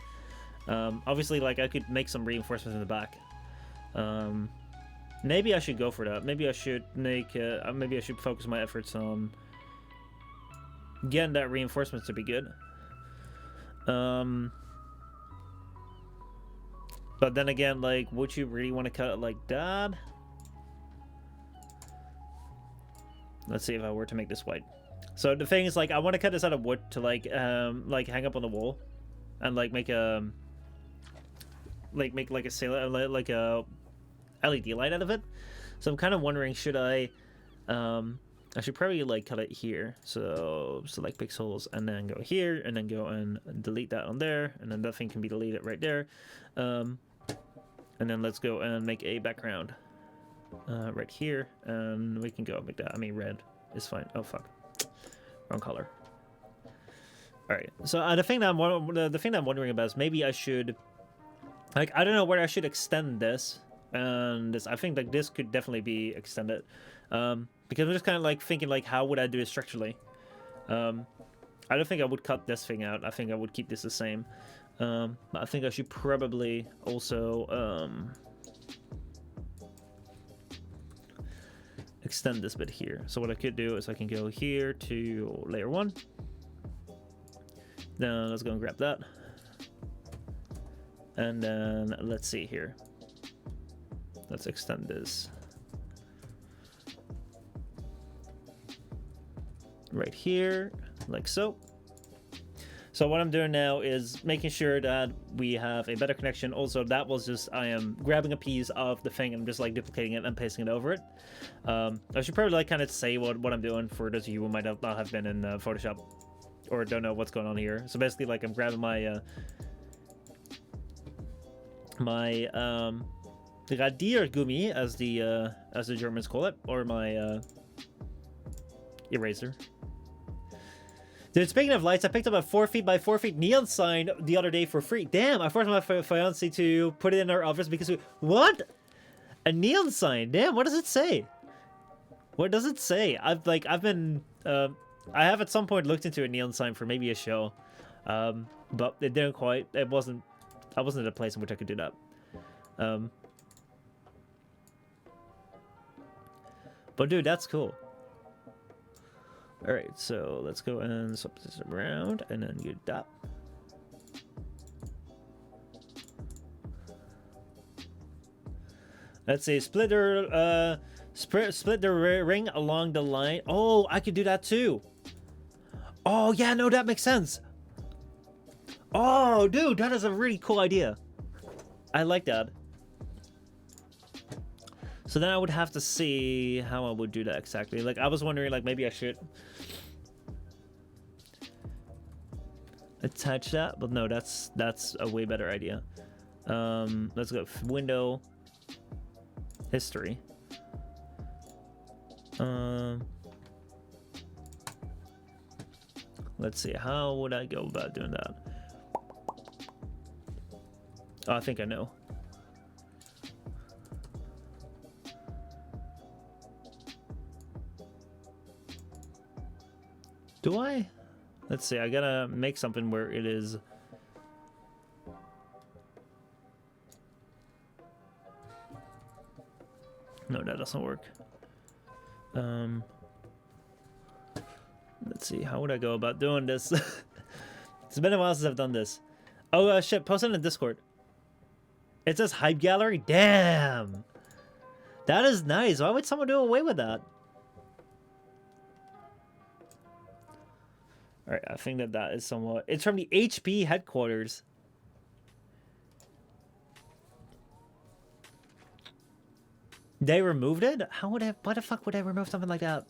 Obviously, like I could make some reinforcements in the back. Maybe I should go for that. Maybe I should make. Maybe I should focus my efforts on getting that reinforcements to be good. But then again, like, would you really want to cut it like that? Let's see if I were to make this white. So the thing is, like, I want to cut this out of wood to like hang up on the wall, and like make a like a sailor like a LED light out of it. So I'm kind of wondering, should I should probably like cut it here. So select pixels and then go here and then go and delete that on there, and then that thing can be deleted right there. And then let's go and make a background right here, and we can go make that. I mean, red is fine. Oh fuck, wrong color. All right. So the thing that I'm wondering about is maybe I should, like, I don't know where I should extend this. And this, I think like this could definitely be extended, because I'm just kind of like thinking like how would I do it structurally. I don't think I would cut this thing out. I think I would keep this the same. But I think I should probably also extend this bit here. So what I could do is I can go here to layer 1. Then let's go and grab that, and then let's see here. Let's extend this right here, like so. So what I'm doing now is making sure that we have a better connection. Also, that was just, I am grabbing a piece of the thing and I'm just like duplicating it and pasting it over it. I should probably like kind of say what I'm doing for those of you who might not have been in Photoshop or don't know what's going on here. So basically, like, I'm grabbing my Radiergummi, as the Germans call it, or my eraser. Dude, speaking of lights, I picked up a 4 feet by 4 feet neon sign the other day for free. Damn, I forced my fiance to put it in our office because what? A neon sign? Damn, what does it say? What does it say? I have at some point looked into a neon sign for maybe a show, but it didn't quite. I wasn't at a place in which I could do that. But dude, that's cool. All right, so let's go and swap this around and then get that. Let's see, split the ring along the line. Oh, I could do that too. Oh yeah, no, that makes sense. Oh, dude, that is a really cool idea. I like that. So then I would have to see how I would do that exactly. Like, I was wondering, like, maybe I should attach that, but no, that's a way better idea. Let's go window history. Let's see, how would I go about doing that? Oh, I think I know. Do I? Let's see, I gotta make something where it is. No, that doesn't work. Let's see, how would I go about doing this? It's been a while since I've done this. Oh, shit, post it in Discord. It says Hype Gallery? Damn! That is nice. Why would someone do away with that? All right, I think that that is somewhat. It's from the HP headquarters. They removed it? How would I? Why the fuck would I remove something like that?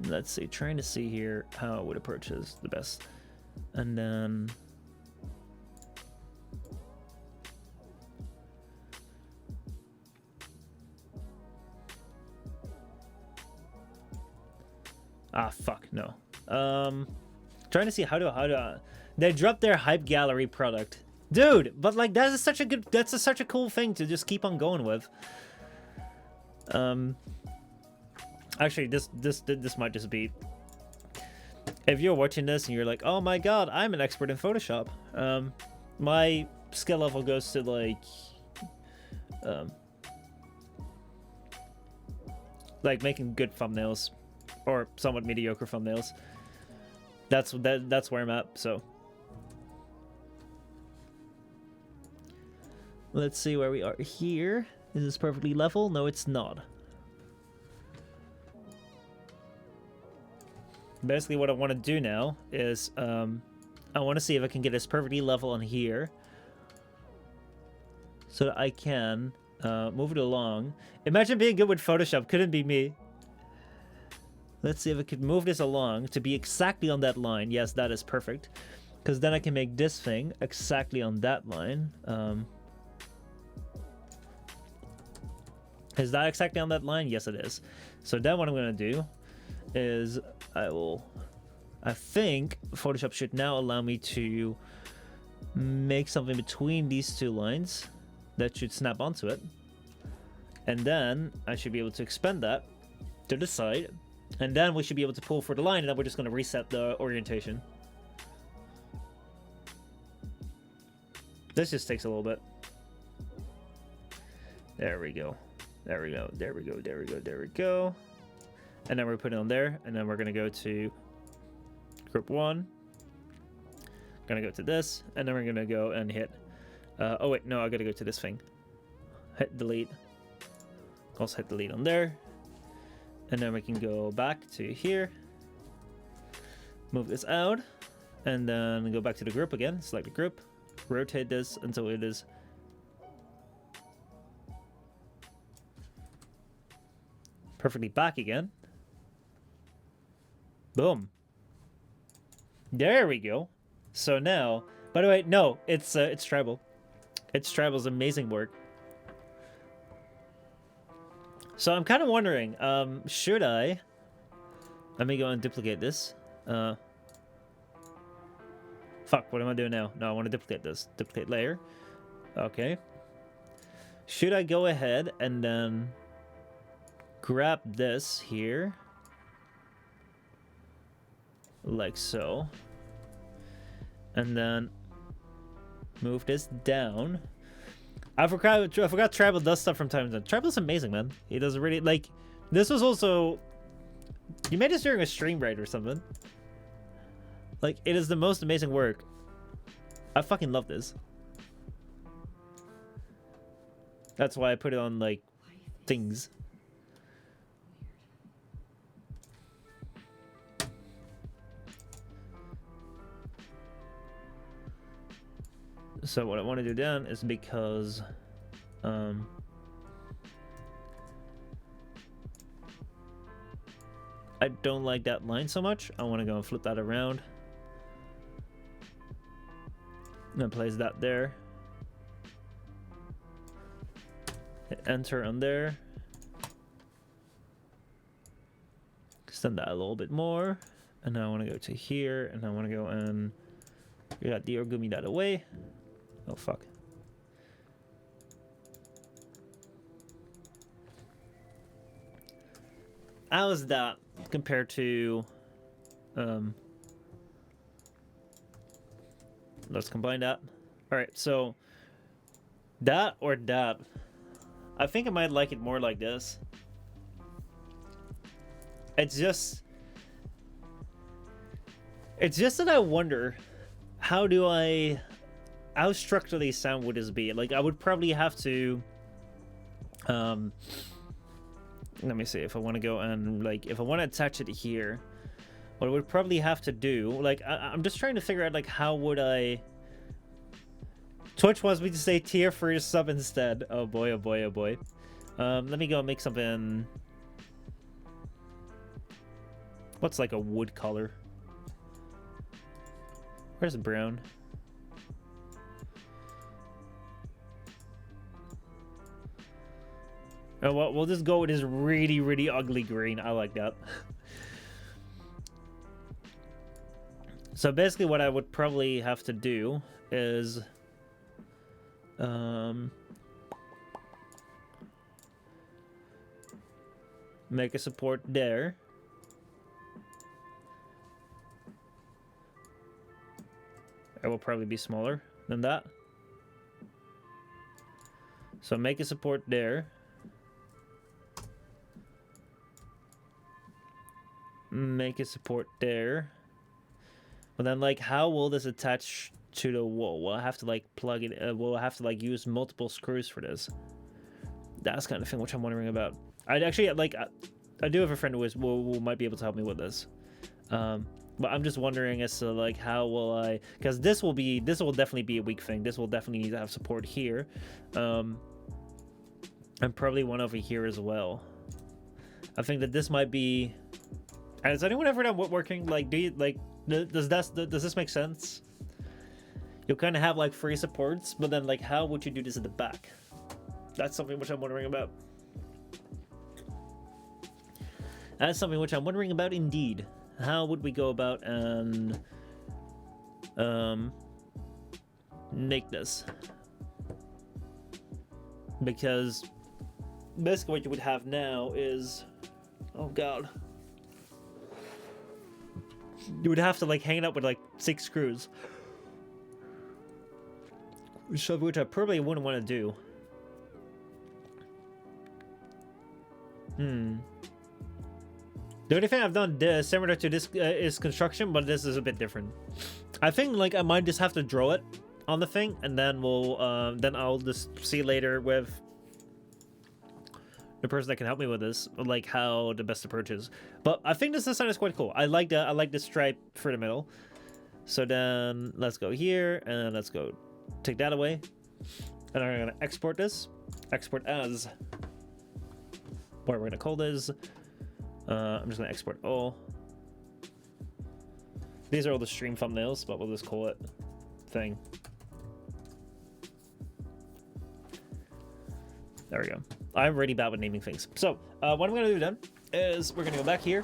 Let's see. Trying to see here how I would approach this the best, and then. Ah, fuck no. Trying to see how to. They dropped their hype gallery product, dude. But like that is such a good. That's such a cool thing to just keep on going with. Actually, this might just be. If you're watching this and you're like, oh my god, I'm an expert in Photoshop. My skill level goes to like making good thumbnails. Or somewhat mediocre thumbnails. That's where I'm at, so. Let's see where we are here. Is this perfectly level? No, it's not. Basically, what I want to do now is I want to see if I can get this perfectly level on here. So that I can move it along. Imagine being good with Photoshop. Couldn't be me. Let's see if I could move this along to be exactly on that line. Yes, that is perfect. Because then I can make this thing exactly on that line. Is that exactly on that line? Yes, it is. So then what I'm going to do is I think Photoshop should now allow me to make something between these two lines that should snap onto it. And then I should be able to expand that to the side. And then we should be able to pull for the line, and then we're just going to reset the orientation. This just takes a little bit. There we go. There we go. There we go. There we go. There we go. And then we're putting it on there, and then we're going to go to group 1. Going to go to this, and then we're going to go and hit... oh, wait. No, I got to go to this thing. Hit delete. Also hit delete on there. And then we can go back to here, move this out, and then go back to the group again, select the group, rotate this until it is perfectly back again. Boom. There we go. So now, by the way, no, it's tribal. It's tribal's amazing work. So I'm kind of wondering, should I... Let me go and duplicate this. Fuck, what am I doing now? No, I want to duplicate this. Duplicate layer. Okay. Should I go ahead and then grab this here? Like so. And then move this down. I forgot Tribal does stuff from time to time. Tribal's amazing, man. He does really, like, this was also, you made this during a stream, right, or something. Like, it is the most amazing work. I fucking love this. That's why I put it on, like, things. So what I want to do then is because I don't like that line so much. I want to go and flip that around. And place that there. Hit enter on there. Extend that a little bit more. And now I want to go to here, and I want to go and we got the Origami that away. Oh fuck. How is that compared to let's combine that. Alright, so that or that. I think I might like it more like this. It's just that I wonder how structurally sound would this be? Like, I would probably have to Let me see if I want to go and like if I want to attach it here, what I would probably have to do, like I'm just trying to figure out like how would I. Twitch wants me to say tier for your sub instead. Oh boy, oh boy, oh boy. Let me go and make something. What's like a wood color? Where's the brown? Oh, well, we'll just go with this really, really ugly green. I like that. So basically what I would probably have to do is... make a support there. It will probably be smaller than that. So make a support there. Make a support there. But then, like, how will this attach to the wall? We'll have to, like, plug it. We'll have to, like, use multiple screws for this. That's kind of thing which I'm wondering about. I'd actually, like, I do have a friend who might be able to help me with this. But I'm just wondering as to, like, how will I... Because this will definitely be a weak thing. This will definitely need to have support here. And probably one over here as well. I think that this might be... Has anyone ever done woodworking? Like, do you, like... Does this make sense? You'll kind of have, like, free supports, but then, like, how would you do this at the back? That's something which I'm wondering about. That's something which I'm wondering about indeed. How would we go about and make this? Because basically what you would have now is, oh god, you would have to like hang it up with like 6 screws, which I probably wouldn't want to do. The only thing I've done similar to this is construction, but this is a bit different. I think like I might just have to draw it on the thing, and then we'll then I'll just see later with the person that can help me with this, like how the best approach is. But I think this design is quite cool. I like the stripe for the middle. So then let's go here and let's go take that away, and I'm gonna export this. Export as. What we're gonna call this. I'm just gonna export all. These are all the stream thumbnails, but we'll just call it thing. There we go. I'm really bad with naming things. So what I'm gonna do then is we're gonna go back here,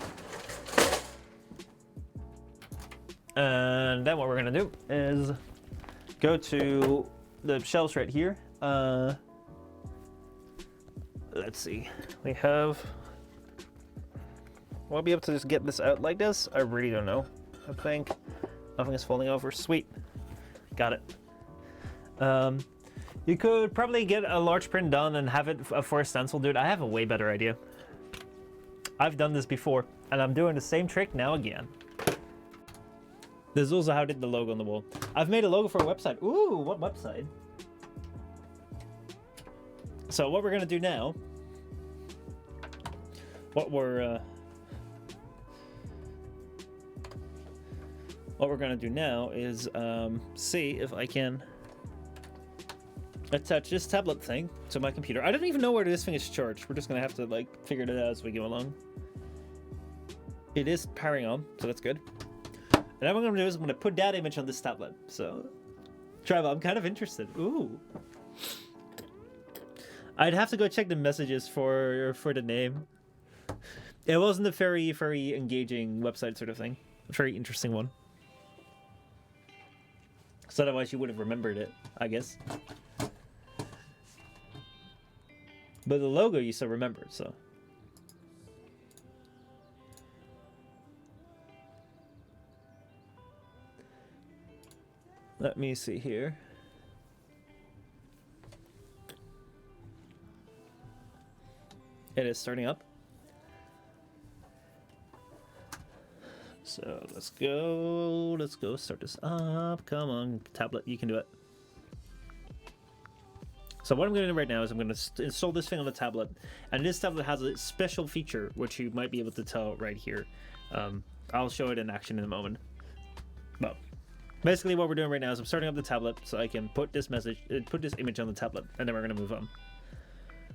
and then what we're gonna do is go to the shelves right here. Let's see. We have. Will I be able to just get this out like this? I really don't know. I think nothing is falling over. Sweet. Got it. You could probably get a large print done and have it for a stencil. Dude, I have a way better idea. I've done this before, and I'm doing the same trick now again. This is also how I did the logo on the wall. I've made a logo for a website. Ooh, what website? So what we're gonna do now, what we're gonna do now is see if I can attach this tablet thing to my computer. I don't even know where this thing is charged. We're just gonna have to like figure it out as we go along. It is powering on, so that's good. And then what I'm gonna do is I'm gonna put that image on this tablet. So, Trevor, I'm kind of interested. Ooh. I'd have to go check the messages for the name. It wasn't a very engaging website sort of thing. A very interesting one. Because otherwise you would have remembered it, I guess. But the logo you still remembered, so. Let me see here. It is starting up. So let's go start this up. Come on, tablet, you can do it. So what I'm going to do right now is I'm going to install this thing on the tablet, and this tablet has a special feature which you might be able to tell right here. I'll show it in action in a moment. But basically what we're doing right now is I'm starting up the tablet so I can put this image on the tablet, and then we're going to move on.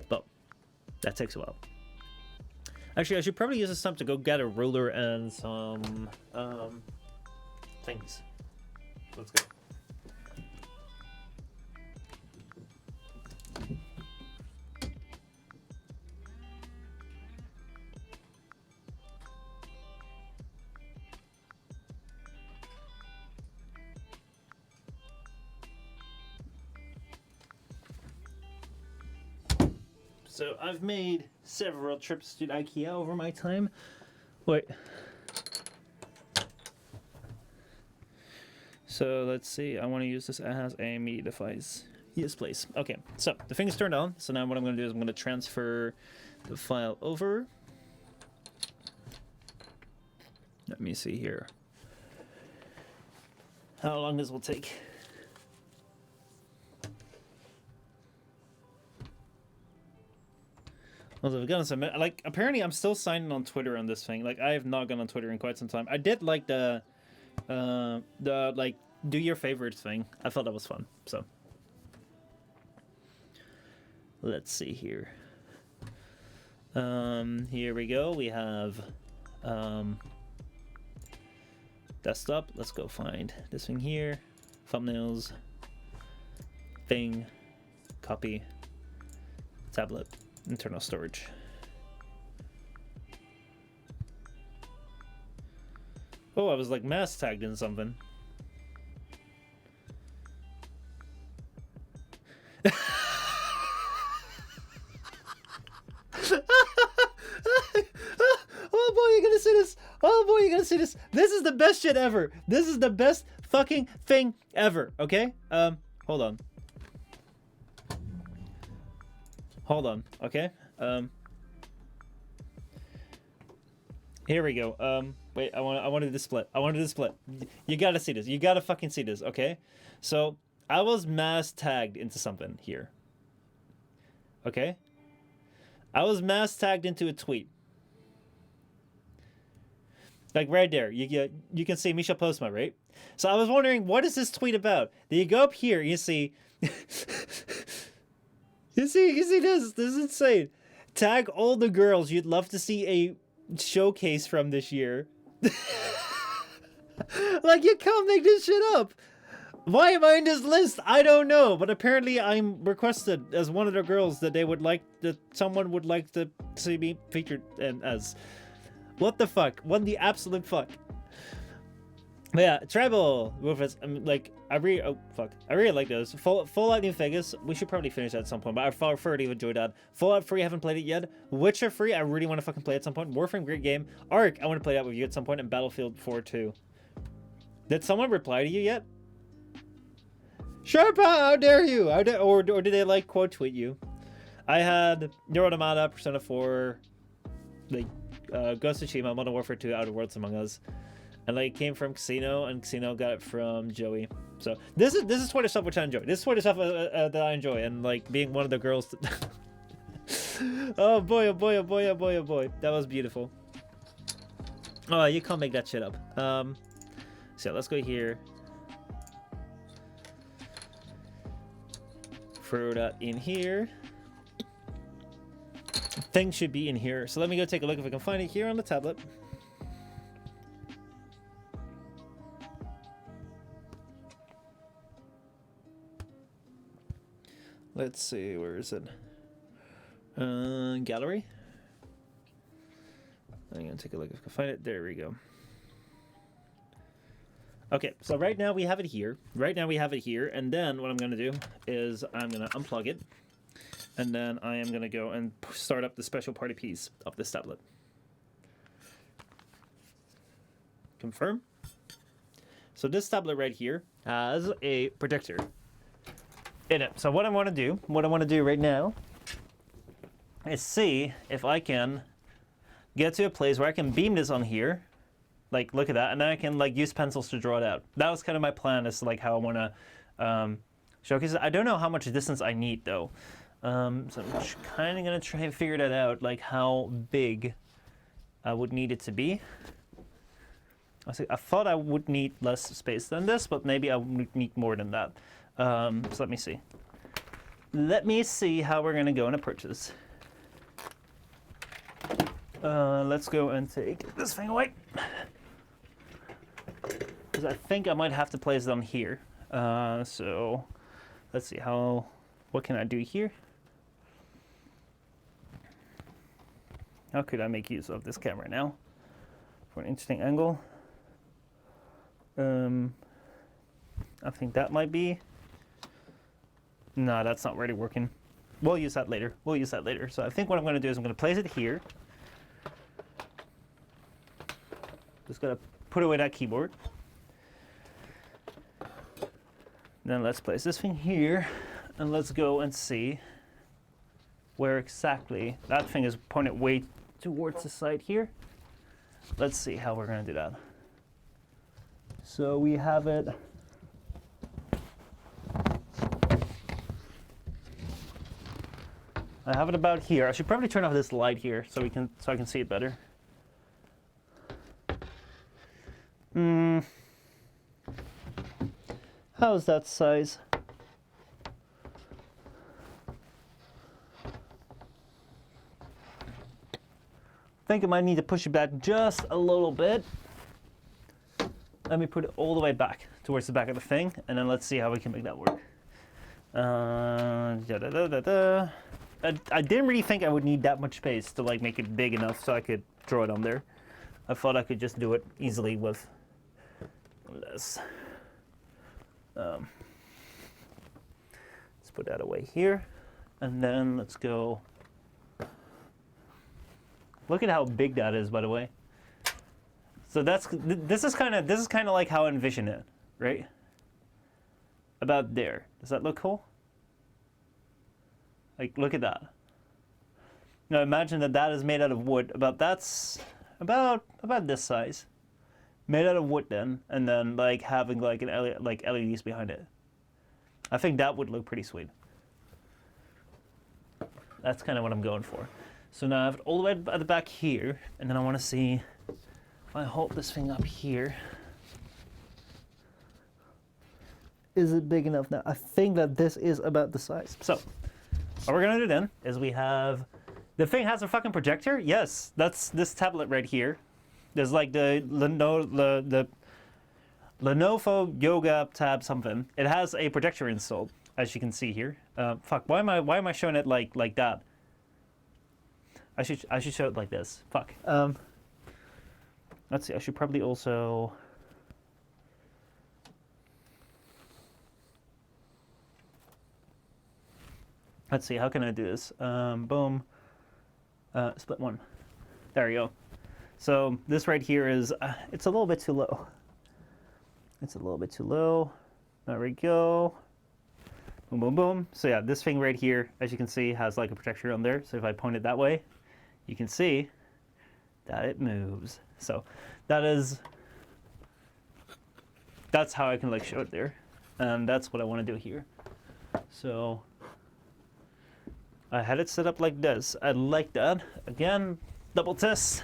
But that takes a while. Actually, I should probably use this time to go get a ruler and some things. Let's go. So I've made several trips to IKEA over my time. Wait. So let's see. I want to use this as a media device. Yes, please. Okay. So the thing is turned on. So now what I'm going to do is I'm going to transfer the file over. Let me see here. How long this will take. Well, I've gotten some, like, apparently I'm still signed in on Twitter on this thing. Like, I have not gone on Twitter in quite some time. I did like the like, do your favorites thing. I thought that was fun, so. Let's see here. Here we go. We have, desktop. Let's go find this thing here. Thumbnails. Thing. Copy. Tablet. Internal storage. Oh, I was like mass tagged in something. Oh boy, you're gonna see this. Oh boy, you're gonna see this. This is the best shit ever. This is the best fucking thing ever. Okay? Hold on. Hold on, okay? Here we go. Wait, I wanted to split. I wanted to split. You gotta see this. You gotta fucking see this, okay? So, I was mass tagged into something here. Okay? I was mass tagged into a tweet. Like right there, you can see Michel Postma, right? So I was wondering, what is this tweet about? Then you go up here, you see... You see this? This is insane. Tag all the girls you'd love to see a showcase from this year. Like, you can't make this shit up. Why am I in this list? I don't know. But apparently I'm requested as one of the girls that someone would like to see me featured as. What the fuck? What the absolute fuck? But yeah, Tribal Wolfers, I really like those. Fallout New Vegas, we should probably finish that at some point, but I thoroughly enjoyed that. Fallout 3, I haven't played it yet. Witcher 3, I really want to fucking play at some point. Warframe, great game. Ark, I want to play that with you at some point, and Battlefield 4 too. Did someone reply to you yet? Sharpa, how dare you? Or did they, like, quote tweet you? I had Nier Automata, Persona 4, like, Ghost of Tsushima, Modern Warfare 2, Outer Worlds Among Us. And like, it came from Casino, and Casino got it from Joey. So this is Twitter stuff which I enjoy. This is Twitter stuff that I enjoy, and like being one of the girls. Oh boy! Oh boy! Oh boy! Oh boy! Oh boy! That was beautiful. Oh, you can't make that shit up. So let's go here. Throw that in here. Thing should be in here. So let me go take a look if I can find it here on the tablet. Let's see, where is it? Gallery? I'm gonna take a look if I can find it. There we go. Okay, so right now we have it here. And then what I'm gonna do is I'm gonna unplug it. And then I am gonna go and start up the special party piece of this tablet. Confirm. So this tablet right here has a projector in it. So what I want to do right now is see if I can get to a place where I can beam this on here. Like, look at that, and then I can like use pencils to draw it out. That was kind of my plan as to like how I want to showcases. I don't know how much distance I need though. So I'm kind of gonna try and figure that out, like how big I would need it to be. I thought I would need less space than this, but maybe I would need more than that. So let me see. Let me see how we're gonna go and approach this. Let's go and take this thing away. Because I think I might have to place it on here. So let's see what can I do here? How could I make use of this camera now for an interesting angle? I think that might be. No, that's not really working. We'll use that later. So I think what I'm going to do is I'm going to place it here. Just got to put away that keyboard. Then let's place this thing here, and let's go and see where exactly that thing is pointed way towards the side here. Let's see how we're going to do that. So we have it. I have it about here. I should probably turn off this light here so I can see it better. How's that size? I think I might need to push it back just a little bit. Let me put it all the way back towards the back of the thing, and then let's see how we can make that work. I didn't really think I would need that much space to like make it big enough so I could draw it on there. I thought I could just do it easily with less. Let's put that away here, and then let's go. Look at how big that is, by the way. So this is kind of like how I envision it, right? About there. Does that look cool? Like, look at that. Now imagine that is made out of wood. That's about this size. Made out of wood then, and then like having like LEDs behind it. I think that would look pretty sweet. That's kind of what I'm going for. So now I have it all the way at the back here, and then I want to see if I hold this thing up here. Is it big enough now? I think that this is about the size. So what we're gonna do then is the thing has a fucking projector. Yes, that's this tablet right here. There's like the Lenovo Yoga Tab something. It has a projector installed, as you can see here. Fuck, why am I showing it like that? I should show it like this. Fuck. Let's see. I should probably also. Let's see. How can I do this? Boom. Split one. There you go. So this right here is it's a little bit too low. It's a little bit too low. There we go. Boom, boom, boom. So yeah, this thing right here, as you can see, has like a projector on there. So if I point it that way, you can see that it moves. So that's how I can like show it there. And that's what I want to do here. So I had it set up like this. I like that. Again, double test.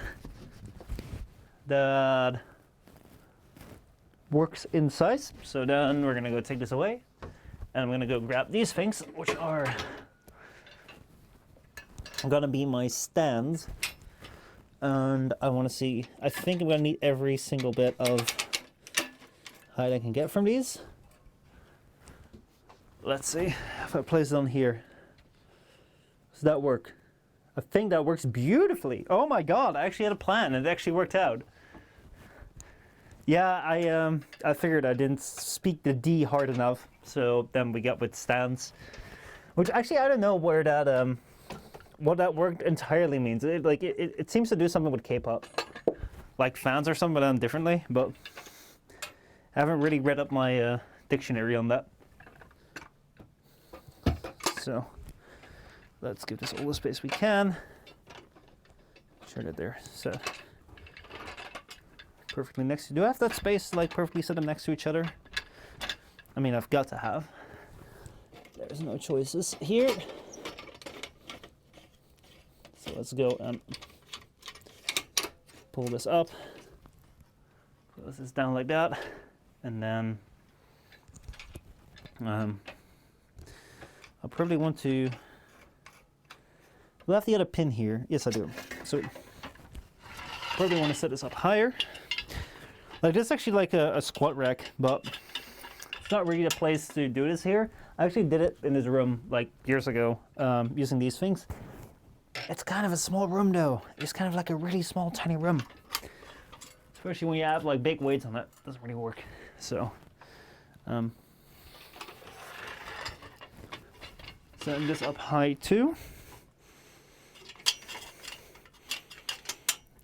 That works in size. So then we're gonna go take this away, and I'm gonna go grab these things, which are gonna be my stands. And I want to see. I think I'm gonna need every single bit of height I can get from these. Let's see if I place it on here. Does that work? I think that works beautifully. Oh my god! I actually had a plan, and it actually worked out. Yeah, I figured I didn't speak the D hard enough, so then we got with stands, which actually I don't know where that what that worked entirely means. It seems to do something with K-pop, like fans or something, but done differently. But I haven't really read up my dictionary on that. So let's give this all the space we can. Sure that they're set perfectly next to. Do I have that space like perfectly set them next to each other? I mean, I've got to have. There's no choices here. So let's go and pull this up. Close this down like that. And then I'll probably want to... We'll have to get a pin here. Yes, I do. So probably want to set this up higher. Like this is actually like a squat rack, but it's not really the place to do this here. I actually did it in this room like years ago using these things. It's kind of a small room though. It's kind of like a really small, tiny room. Especially when you have like big weights on it. It doesn't really work. So, setting this up high too.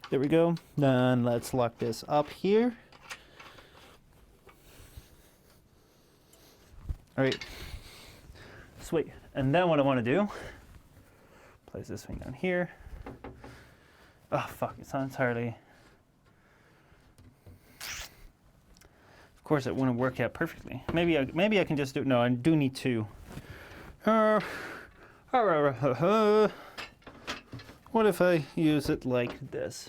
There we go. Then let's lock this up here. All right. Sweet. And then what I want to do, place this thing down here. Oh fuck! It's not entirely. Of course, it wouldn't work out perfectly. Maybe I can just do. No, I do need to. What if I use it like this?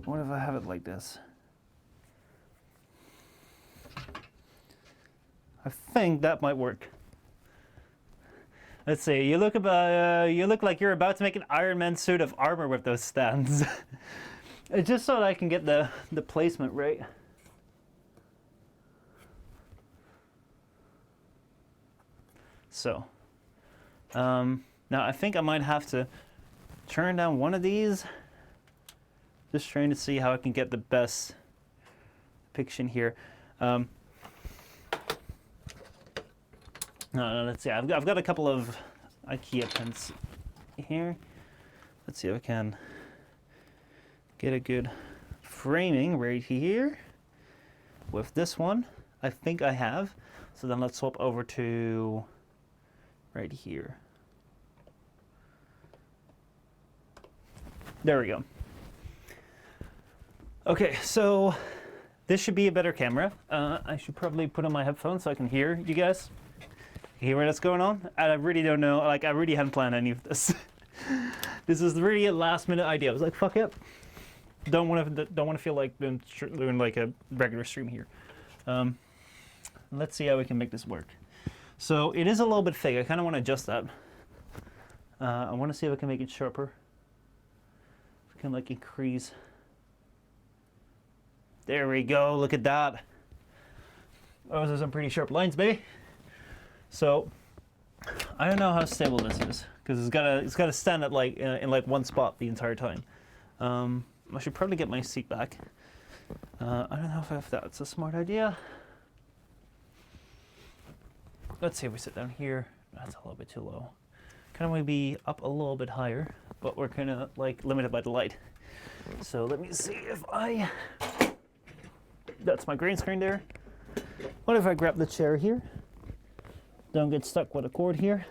What if I have it like this? I think that might work. Let's see. You look like you're about to make an Iron Man suit of armor with those stands. It's just so that I can get the placement right. So, now I think I might have to turn down one of these. Just trying to see how I can get the best depiction here. Let's see. I've got a couple of IKEA pins here. Let's see if I can get a good framing right here with this one. I think I have. So then let's swap over to right here. There we go. Okay, so this should be a better camera. I should probably put on my headphones so I can hear you guys. Hear what's going on? I really don't know. Like, I really hadn't planned any of this. This is really a last-minute idea. I was like, "Fuck it." Don't want to feel like doing like a regular stream here. Let's see how we can make this work. So it is a little bit thick. I kind of want to adjust that. I want to see if I can make it sharper. If I can like increase. There we go. Look at that. Those are some pretty sharp lines, baby. So I don't know how stable this is because it's gotta stand at like in like one spot the entire time. I should probably get my seat back. I don't know if that's a smart idea. Let's see if we sit down here. That's a little bit too low. Kind of want to be up a little bit higher, but we're kind of like limited by the light. So let me see if I. That's my green screen there. What if I grab the chair here? Don't get stuck with a cord here.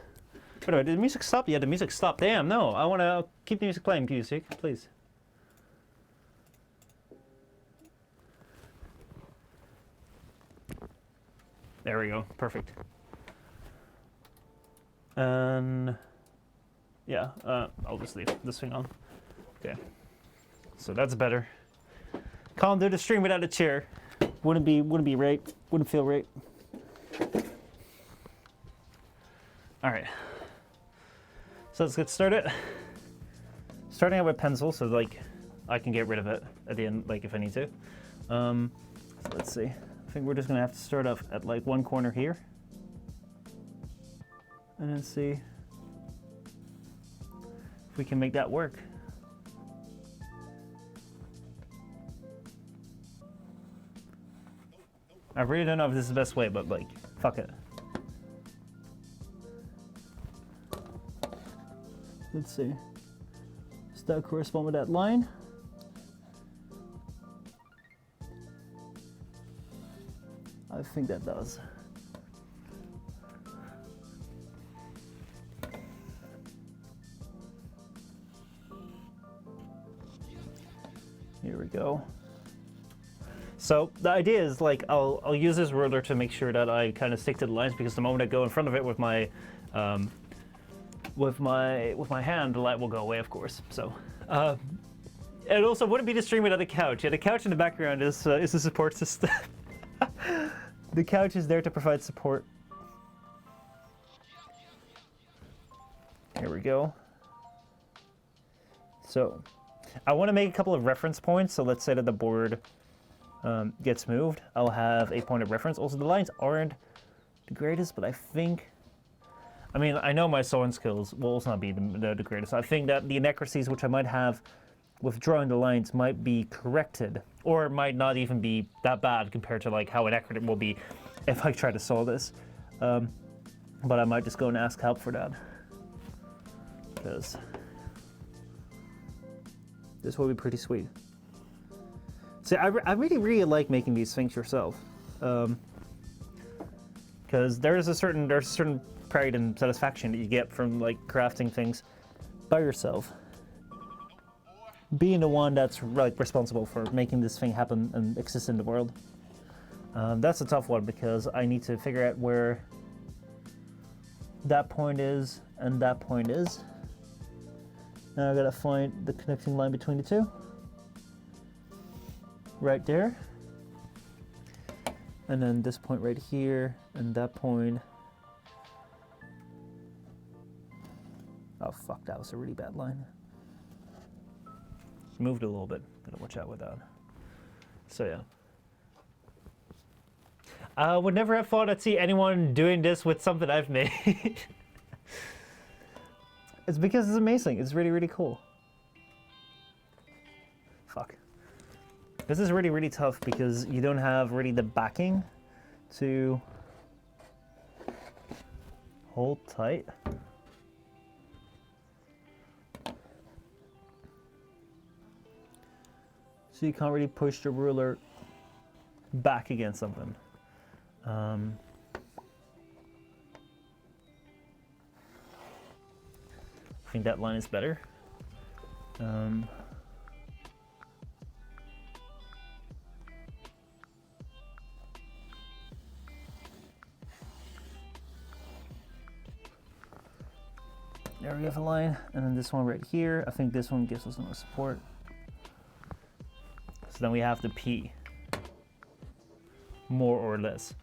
By the way, did the music stop? Yeah, the music stopped. Damn, no. I want to keep the music playing, music, please. There we go. Perfect. And yeah, I'll just leave this thing on. Okay. So that's better. Can't do the stream without a chair. Wouldn't be right. Wouldn't feel right. All right. So let's get started. Starting out with pencil, so like I can get rid of it at the end, like if I need to. So let's see. I think we're just gonna have to start off at like one corner here, and then see if we can make that work. I really don't know if this is the best way, but like, fuck it. Let's see. Does that correspond with that line? I think that does. go. So the idea is like I'll use this ruler to make sure that I kind of stick to the lines, because the moment I go in front of it with my hand, the light will go away, of course. So it also wouldn't be the stream without the couch. Yeah, the couch in the background is a support system. The couch is there to provide support. Here we go. So I want to make a couple of reference points. So let's say that the board gets moved. I'll have a point of reference. Also, the lines aren't the greatest, but I think... I mean, I know my sewing skills will also not be the greatest. I think that the inaccuracies which I might have with drawing the lines might be corrected, or might not even be that bad compared to like how inaccurate it will be if I try to solve this. But I might just go and ask help for that, because this will be pretty sweet. See, I really like making these things yourself, because there's a certain pride and satisfaction that you get from like crafting things by yourself. Being the one that's like responsible for making this thing happen and exist in the world. That's a tough one, because I need to figure out where that point is and that point is. Now I gotta find the connecting line between the two. Right there. And then this point right here and that point. Oh fuck, that was a really bad line. Moved a little bit. Gotta watch out with that. So yeah. I would never have thought I'd see anyone doing this with something I've made. It's because it's amazing. It's really, really cool. Fuck. This is really, really tough because you don't have really the backing to hold tight. So you can't really push the ruler back against something. I think that line is better. There we have a line, and then this one right here. I think this one gives us more support. So then we have the P, more or less.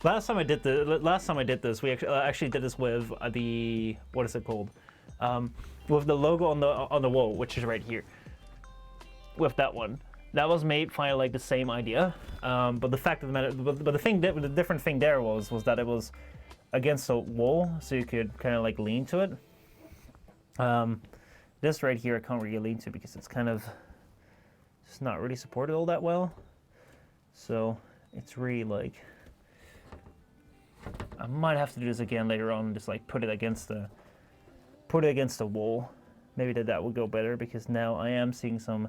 Last time I did this, we actually did this with the, what is it called? With the logo on the wall, which is right here. With that one, that was made finally like the same idea, but the fact of the matter, but the different thing there was that it was against a wall, so you could kind of like lean to it. This right here I can't really lean to because it's kind of just not really supported all that well. So it's really like, I might have to do this again later on, just like put it against the wall. Maybe that would go better, because now I am seeing some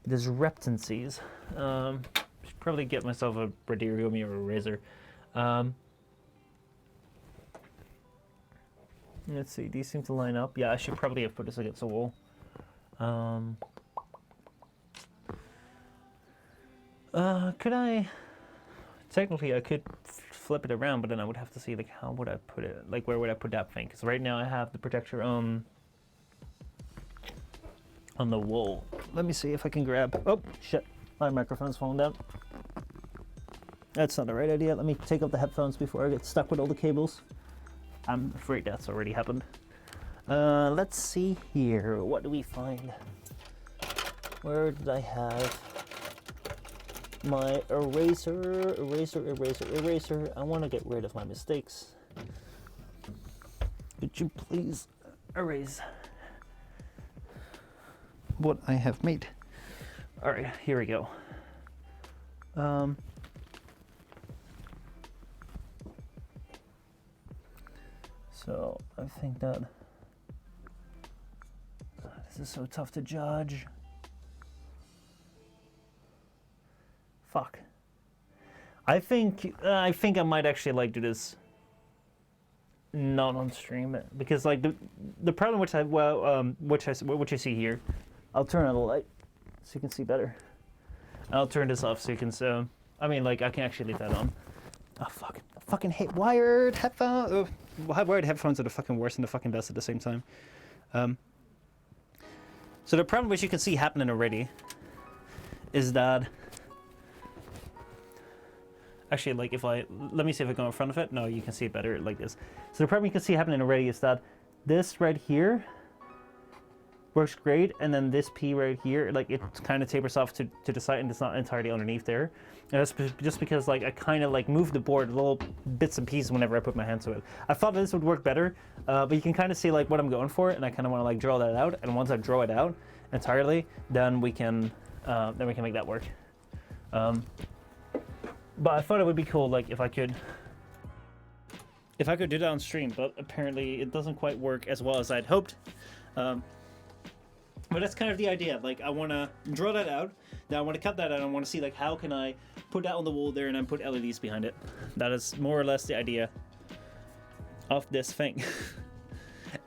discrepancies. Should probably get myself a Bradiriumi or a razor. Let's see, these seem to line up. Yeah, I should probably have put this against the wall. Could I? Technically, I could flip it around, but then I would have to see like how would I put it? Like where would I put that thing? Because right now I have the protector on the wall. Let me see if I can grab. Oh shit! My microphone's falling down. That's not the right idea. Let me take out the headphones before I get stuck with all the cables. I'm afraid that's already happened. Let's see here. What do we find? Where did I have my eraser? I want to get rid of my mistakes. Could you please erase what I have made? All right, here we go. So I think that this is so tough to judge. Fuck. I think I might actually like do this not on stream because like the problem which I see here, I'll turn on the light so you can see better. I'll turn this off so you can I mean, like, I can actually leave that on. Oh fuck! I fucking hate wired headphones. Oh, wired headphones are the fucking worst and the fucking best at the same time. So the problem which you can see happening already is that actually, like, if let me see if I go in front of it. No, you can see it better like this. So the problem you can see happening already is that this right here works great, and then this P right here, like, it kind of tapers off to the side, and it's not entirely underneath there. And that's just because, like, I kind of, like, move the board little bits and pieces whenever I put my hand to it. I thought this would work better, but you can kind of see, like, what I'm going for, and I kind of want to, like, draw that out. And once I draw it out entirely, then we can make that work. But I thought it would be cool, like, if I could do that on stream, but apparently it doesn't quite work as well as I'd hoped. But that's kind of the idea. Like, I want to draw that out. Now I want to cut that out. I want to see, like, how can I put that on the wall there and then put LEDs behind it. That is more or less the idea of this thing.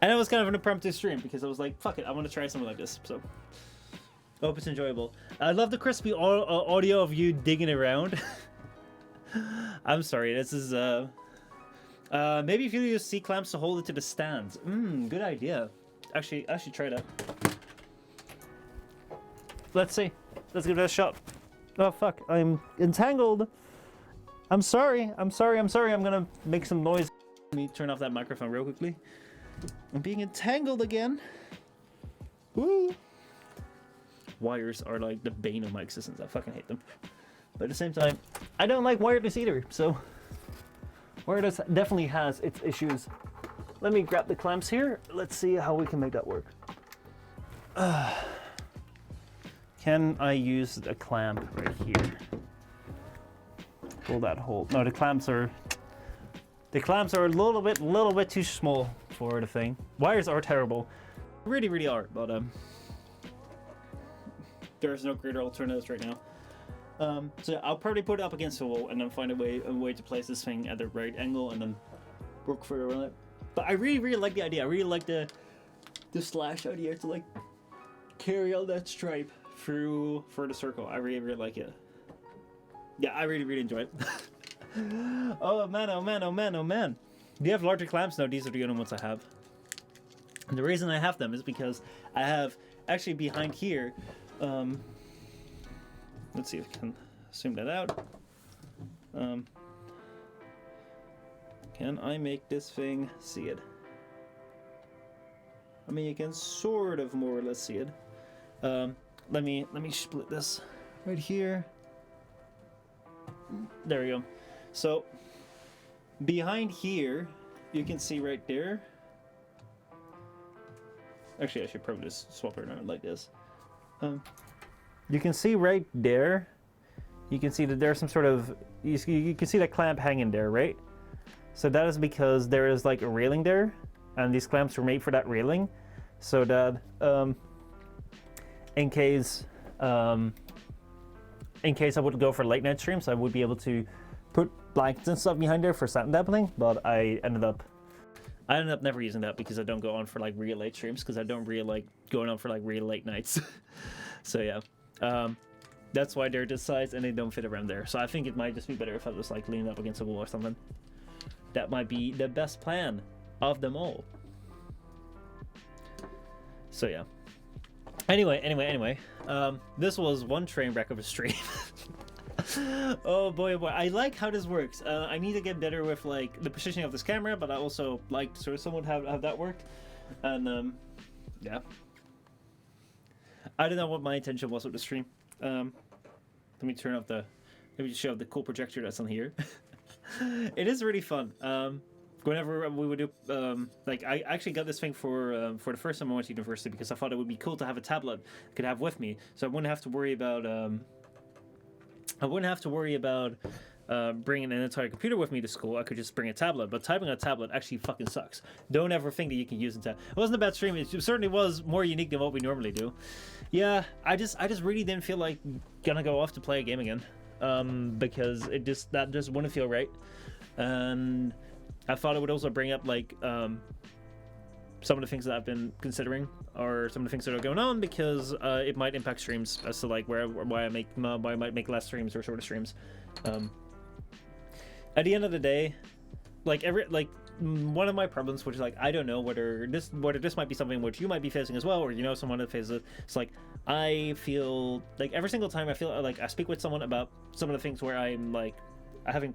And it was kind of an impromptu stream because I was like, fuck it, I want to try something like this. So I hope it's enjoyable. I love the crispy audio of you digging around. I'm sorry, this is maybe if you use C-clamps to hold it to the stands. Good idea. Actually, I should try that. Let's see. Let's give it a shot. Oh fuck, I'm entangled. I'm sorry. I'm gonna make some noise. Let me turn off that microphone real quickly. I'm being entangled again. Woo! Wires are like the bane of my existence. I fucking hate them. But at the same time, I don't like wireless either, so wireless definitely has its issues. Let me grab the clamps here. Let's see how we can make that work. Can I use a clamp right here? Pull that hole. No, the clamps are a little bit too small for the thing. Wires are terrible. Really, really are, but there's no greater alternatives right now. So yeah, I'll probably put it up against the wall and then find a way to place this thing at the right angle and then work further on it. But I really, really like the idea. I really like the slash idea to, like, carry all that stripe through for the circle. I really, really like it. Yeah, I really, really enjoy it. Oh man, oh man, oh man, oh man. Do you have larger clamps? No, these are the only ones I have. And the reason I have them is because I have actually behind here, let's see if I can zoom that out. Can I make this thing see it? I mean, you can sort of more or less see it. Let me split this right here. There we go. So behind here, you can see right there. Actually, I should probably just swap it around like this. You can see right there. You can see that there's some sort of you can see that clamp hanging there, right? So that is because there is, like, a railing there, and these clamps were made for that railing, so that in case I would go for late night streams, I would be able to put blankets and stuff behind there for sound dampening. But I ended up never using that because I don't go on for, like, real late streams because I don't really like going on for, like, real late nights. So yeah, that's why they're this size and they don't fit around there. So I think it might just be better if I was, like, leaning up against a wall or something. That might be the best plan of them all. So yeah. Anyway, this was one train wreck of a stream. Oh boy, oh boy. I like how this works. I need to get better with, like, the positioning of this camera, but I also like sort of somewhat have that worked. And yeah. I don't know what my intention was with the stream. Let me turn off maybe show the cool projector that's on here. It is really fun. Whenever we would do, like, I actually got this thing for the first time I went to university because I thought it would be cool to have a tablet I could have with me, so I wouldn't have to worry about bringing an entire computer with me to school. I could just bring a tablet, but typing on a tablet actually fucking sucks. Don't ever think that you can use it. It wasn't a bad stream. It certainly was more unique than what we normally do. Yeah, I just really didn't feel like gonna go off to play a game again, because that just wouldn't feel right. And I thought I would also bring up like some of the things that I've been considering, or some of the things that are going on, because it might impact streams as to like why I might make less streams or shorter streams. At the end of the day, like one of my problems, which is like I don't know whether this might be something which you might be facing as well, or you know someone that faces it. It's like I feel like every single time I feel like I speak with someone about some of the things where I'm like having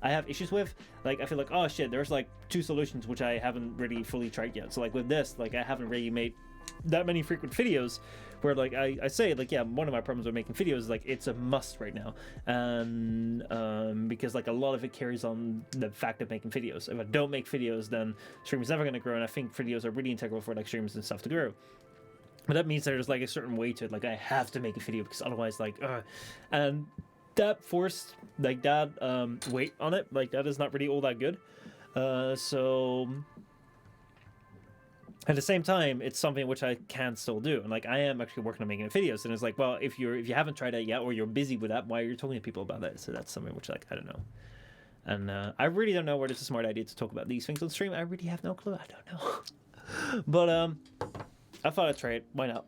I have issues with, like I feel like, oh shit, there's like 2 solutions which I haven't really fully tried yet. So like with this, like I haven't really made that many frequent videos where like I say like, yeah, one of my problems with making videos is like it's a must right now, and because like a lot of it carries on the fact of making videos. If I don't make videos, then stream is never going to grow, and I think videos are really integral for like streams and stuff to grow. But that means there's like a certain way to it, like I have to make a video because otherwise like and that forced like that weight on it, like that is not really all that good. So at the same time, it's something which I can still do, and like I am actually working on making videos. And it's like, well, if you haven't tried that yet, or you're busy with that, why are you talking to people about that? So that's something which like I don't know, and I really don't know whether it's a smart idea to talk about these things on stream. I really have no clue. I don't know, but I thought I'd try it. Why not?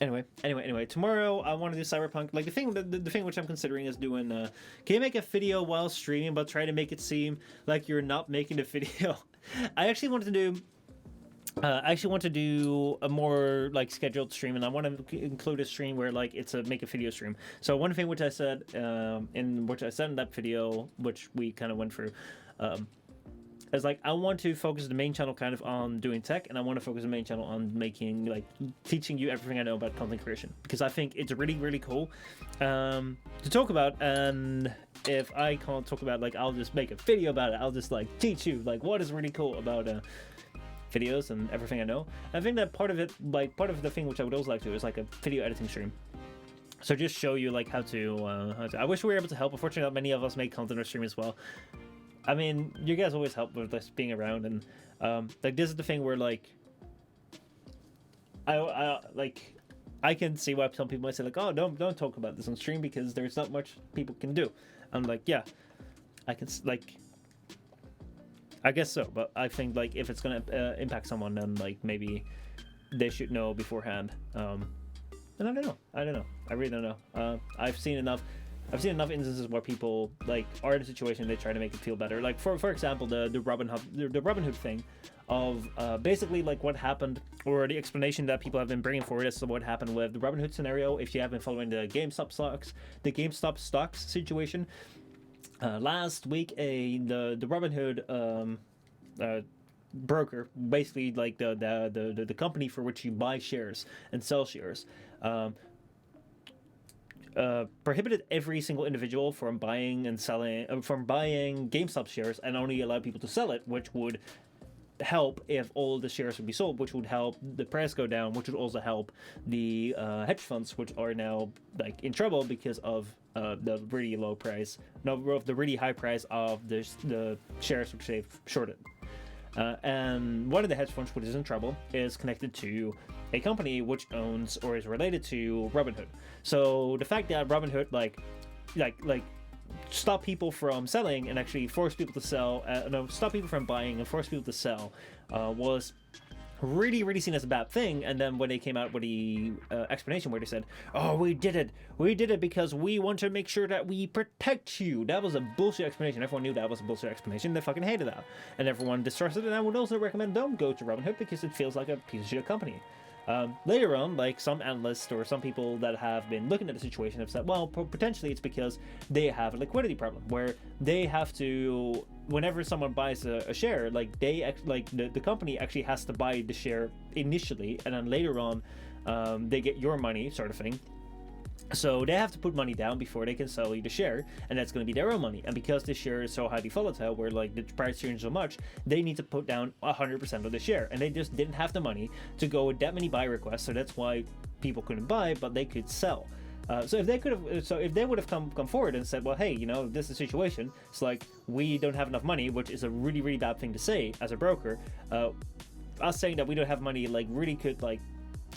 Anyway, tomorrow I want to do Cyberpunk. Like the thing which I'm considering is doing. Can you make a video while streaming, but try to make it seem like you're not making the video? I actually want to do a more like scheduled stream, and I want to include a stream where like it's a make a video stream. So one thing which I said in that video, which we kind of went through, is like I want to focus the main channel kind of on doing tech, and I want to focus the main channel on making like teaching you everything I know about content creation, because I think it's really cool to talk about. And if I can't talk about, like, I'll just make a video about it. I'll just like teach you like what is really cool about videos and everything I know. I think that part of it, like part of the thing which I would also like to do is like a video editing stream. So just show you like how to I wish we were able to help. Unfortunately, not many of us make content or stream as well. I mean, you guys always help with us being around, and like this is the thing where like I can see why some people might say like, oh, don't talk about this on stream because there's not much people can do. I'm like, yeah, I can like, I guess so, but I think like if it's gonna impact someone, then like maybe they should know beforehand. And I don't know. I really don't know. I've seen enough instances where people like are in a situation, they try to make it feel better. Like for example, the Robin Hood thing of basically like what happened, or the explanation that people have been bringing forward as to what happened with the Robin Hood scenario. If you have been following the GameStop stocks situation, last week the Robin Hood broker, basically like the company for which you buy shares and sell shares, prohibited every single individual from buying and selling from buying GameStop shares, and only allowed people to sell it, which would help if all the shares would be sold, which would help the price go down, which would also help the hedge funds, which are now like in trouble because of the really low price, of the really high price of the shares which they've shorted. And one of the hedge funds which is in trouble is connected to a company which owns or is related to Robinhood. So the fact that Robinhood like stop people from selling and actually force people to sell, stop people from buying and force people to sell, was really seen as a bad thing. And then when they came out with the explanation where they said, oh, we did it because we want to make sure that we protect you, that was a bullshit explanation. Everyone knew that was a bullshit explanation. They fucking hated that, and everyone distrusted it. And I would also recommend don't go to Robinhood because it feels like a piece of shit company. Later on, like some analysts or some people that have been looking at the situation have said, well, potentially it's because they have a liquidity problem where they have to, whenever someone buys a share, like the company actually has to buy the share initially, and then later on they get your money, sort of thing. So they have to put money down before they can sell you the share, and that's going to be their own money. And because the share is so highly volatile, where like the price changes so much, they need to put down 100% of the share, and they just didn't have the money to go with that many buy requests. So that's why people couldn't buy, but they could sell. So if they would have come forward and said, well, hey, this is the situation. It's like we don't have enough money, which is a really bad thing to say as a broker. Us saying that we don't have money like really could like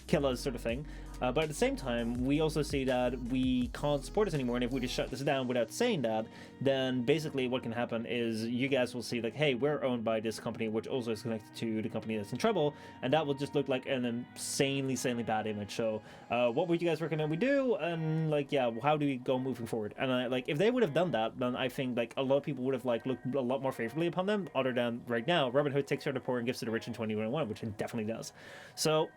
kill us, sort of thing. But at the same time, we also see that we can't support this anymore, and if we just shut this down without saying that, then basically what can happen is you guys will see like, hey, we're owned by this company, which also is connected to the company that's in trouble, and that will just look like an insanely bad image. So what would you guys recommend we do, and like, yeah, how do we go moving forward? And like, if they would have done that, then I think like a lot of people would have like looked a lot more favorably upon them, other than right now Robin Hood takes from the poor and gives to the rich in 2021, which it definitely does. So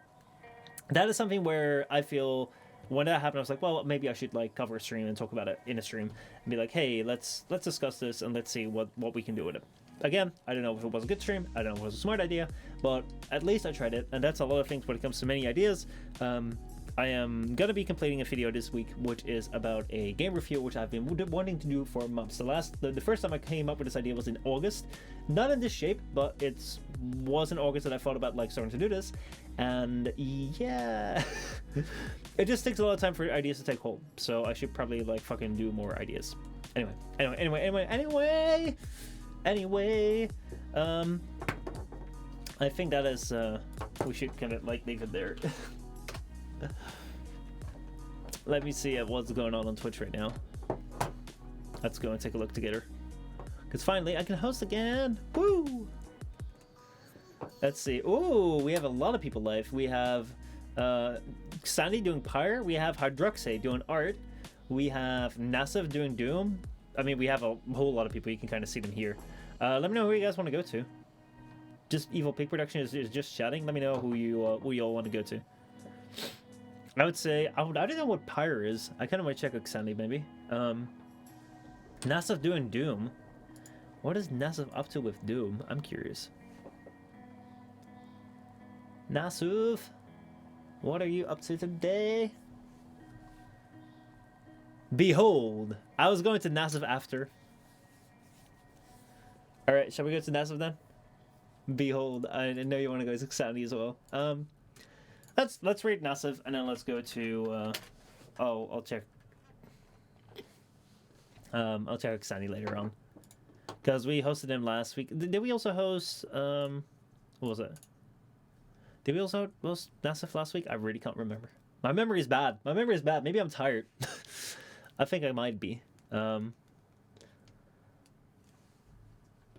that is something where I feel when that happened, I was like, well, maybe I should like cover a stream and talk about it in a stream and be like, hey, let's discuss this and let's see what we can do with it. Again, I don't know if it was a good stream, I don't know if it was a smart idea, but at least I tried it, and that's a lot of things when it comes to many ideas. I am gonna be completing a video this week, which is about a game review, which I've been wanting to do for months. The first time I came up with this idea was in August, not in this shape, but it was in August that I thought about like starting to do this, and yeah, it just takes a lot of time for ideas to take hold. So I should probably like fucking do more ideas. Anyway. I think that is we should kind of like leave it there. Let me see what's going on Twitch right now. Let's go and take a look together. Because finally I can host again. Woo! Let's see. Ooh, we have a lot of people live. We have Sandy doing Pyre. We have Hydroxe doing art. We have Nassif doing Doom. I mean, we have a whole lot of people. You can kind of see them here. Let me know who you guys want to go to. Just Evil Pig Production is just chatting. Let me know who you all want to go to. I would say I don't know what Pyre is. I kind of might check with Sandy maybe. Nassif doing Doom. What is Nassif up to with Doom? I'm curious. Nassif, what are you up to today? Behold, I was going to Nassif after. All right, shall we go to Nassif then? Behold, I know you want to go to Sandy as well. Let's rate Nassif, and then let's go to I'll check Sandy later on, because we hosted him last week. Did we also host what was it? Did we also host Nassif last week? I really can't remember. My memory is bad. Maybe I'm tired. I think I might be.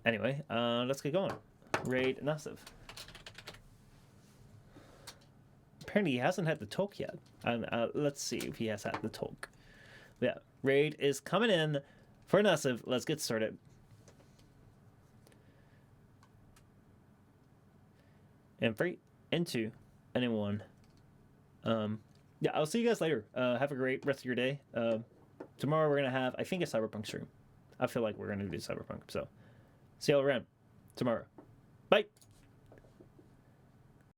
Anyway, let's get going. Raid Nassif. Apparently he hasn't had the talk yet. Let's see if he has had the talk. Yeah, raid is coming in for Nassif. Let's get started. And 3, and 2, and in 1. Yeah, I'll see you guys later. Have a great rest of your day. Tomorrow we're gonna have, I think, a Cyberpunk stream. I feel like we're gonna do Cyberpunk. So, see y'all around tomorrow. Bye.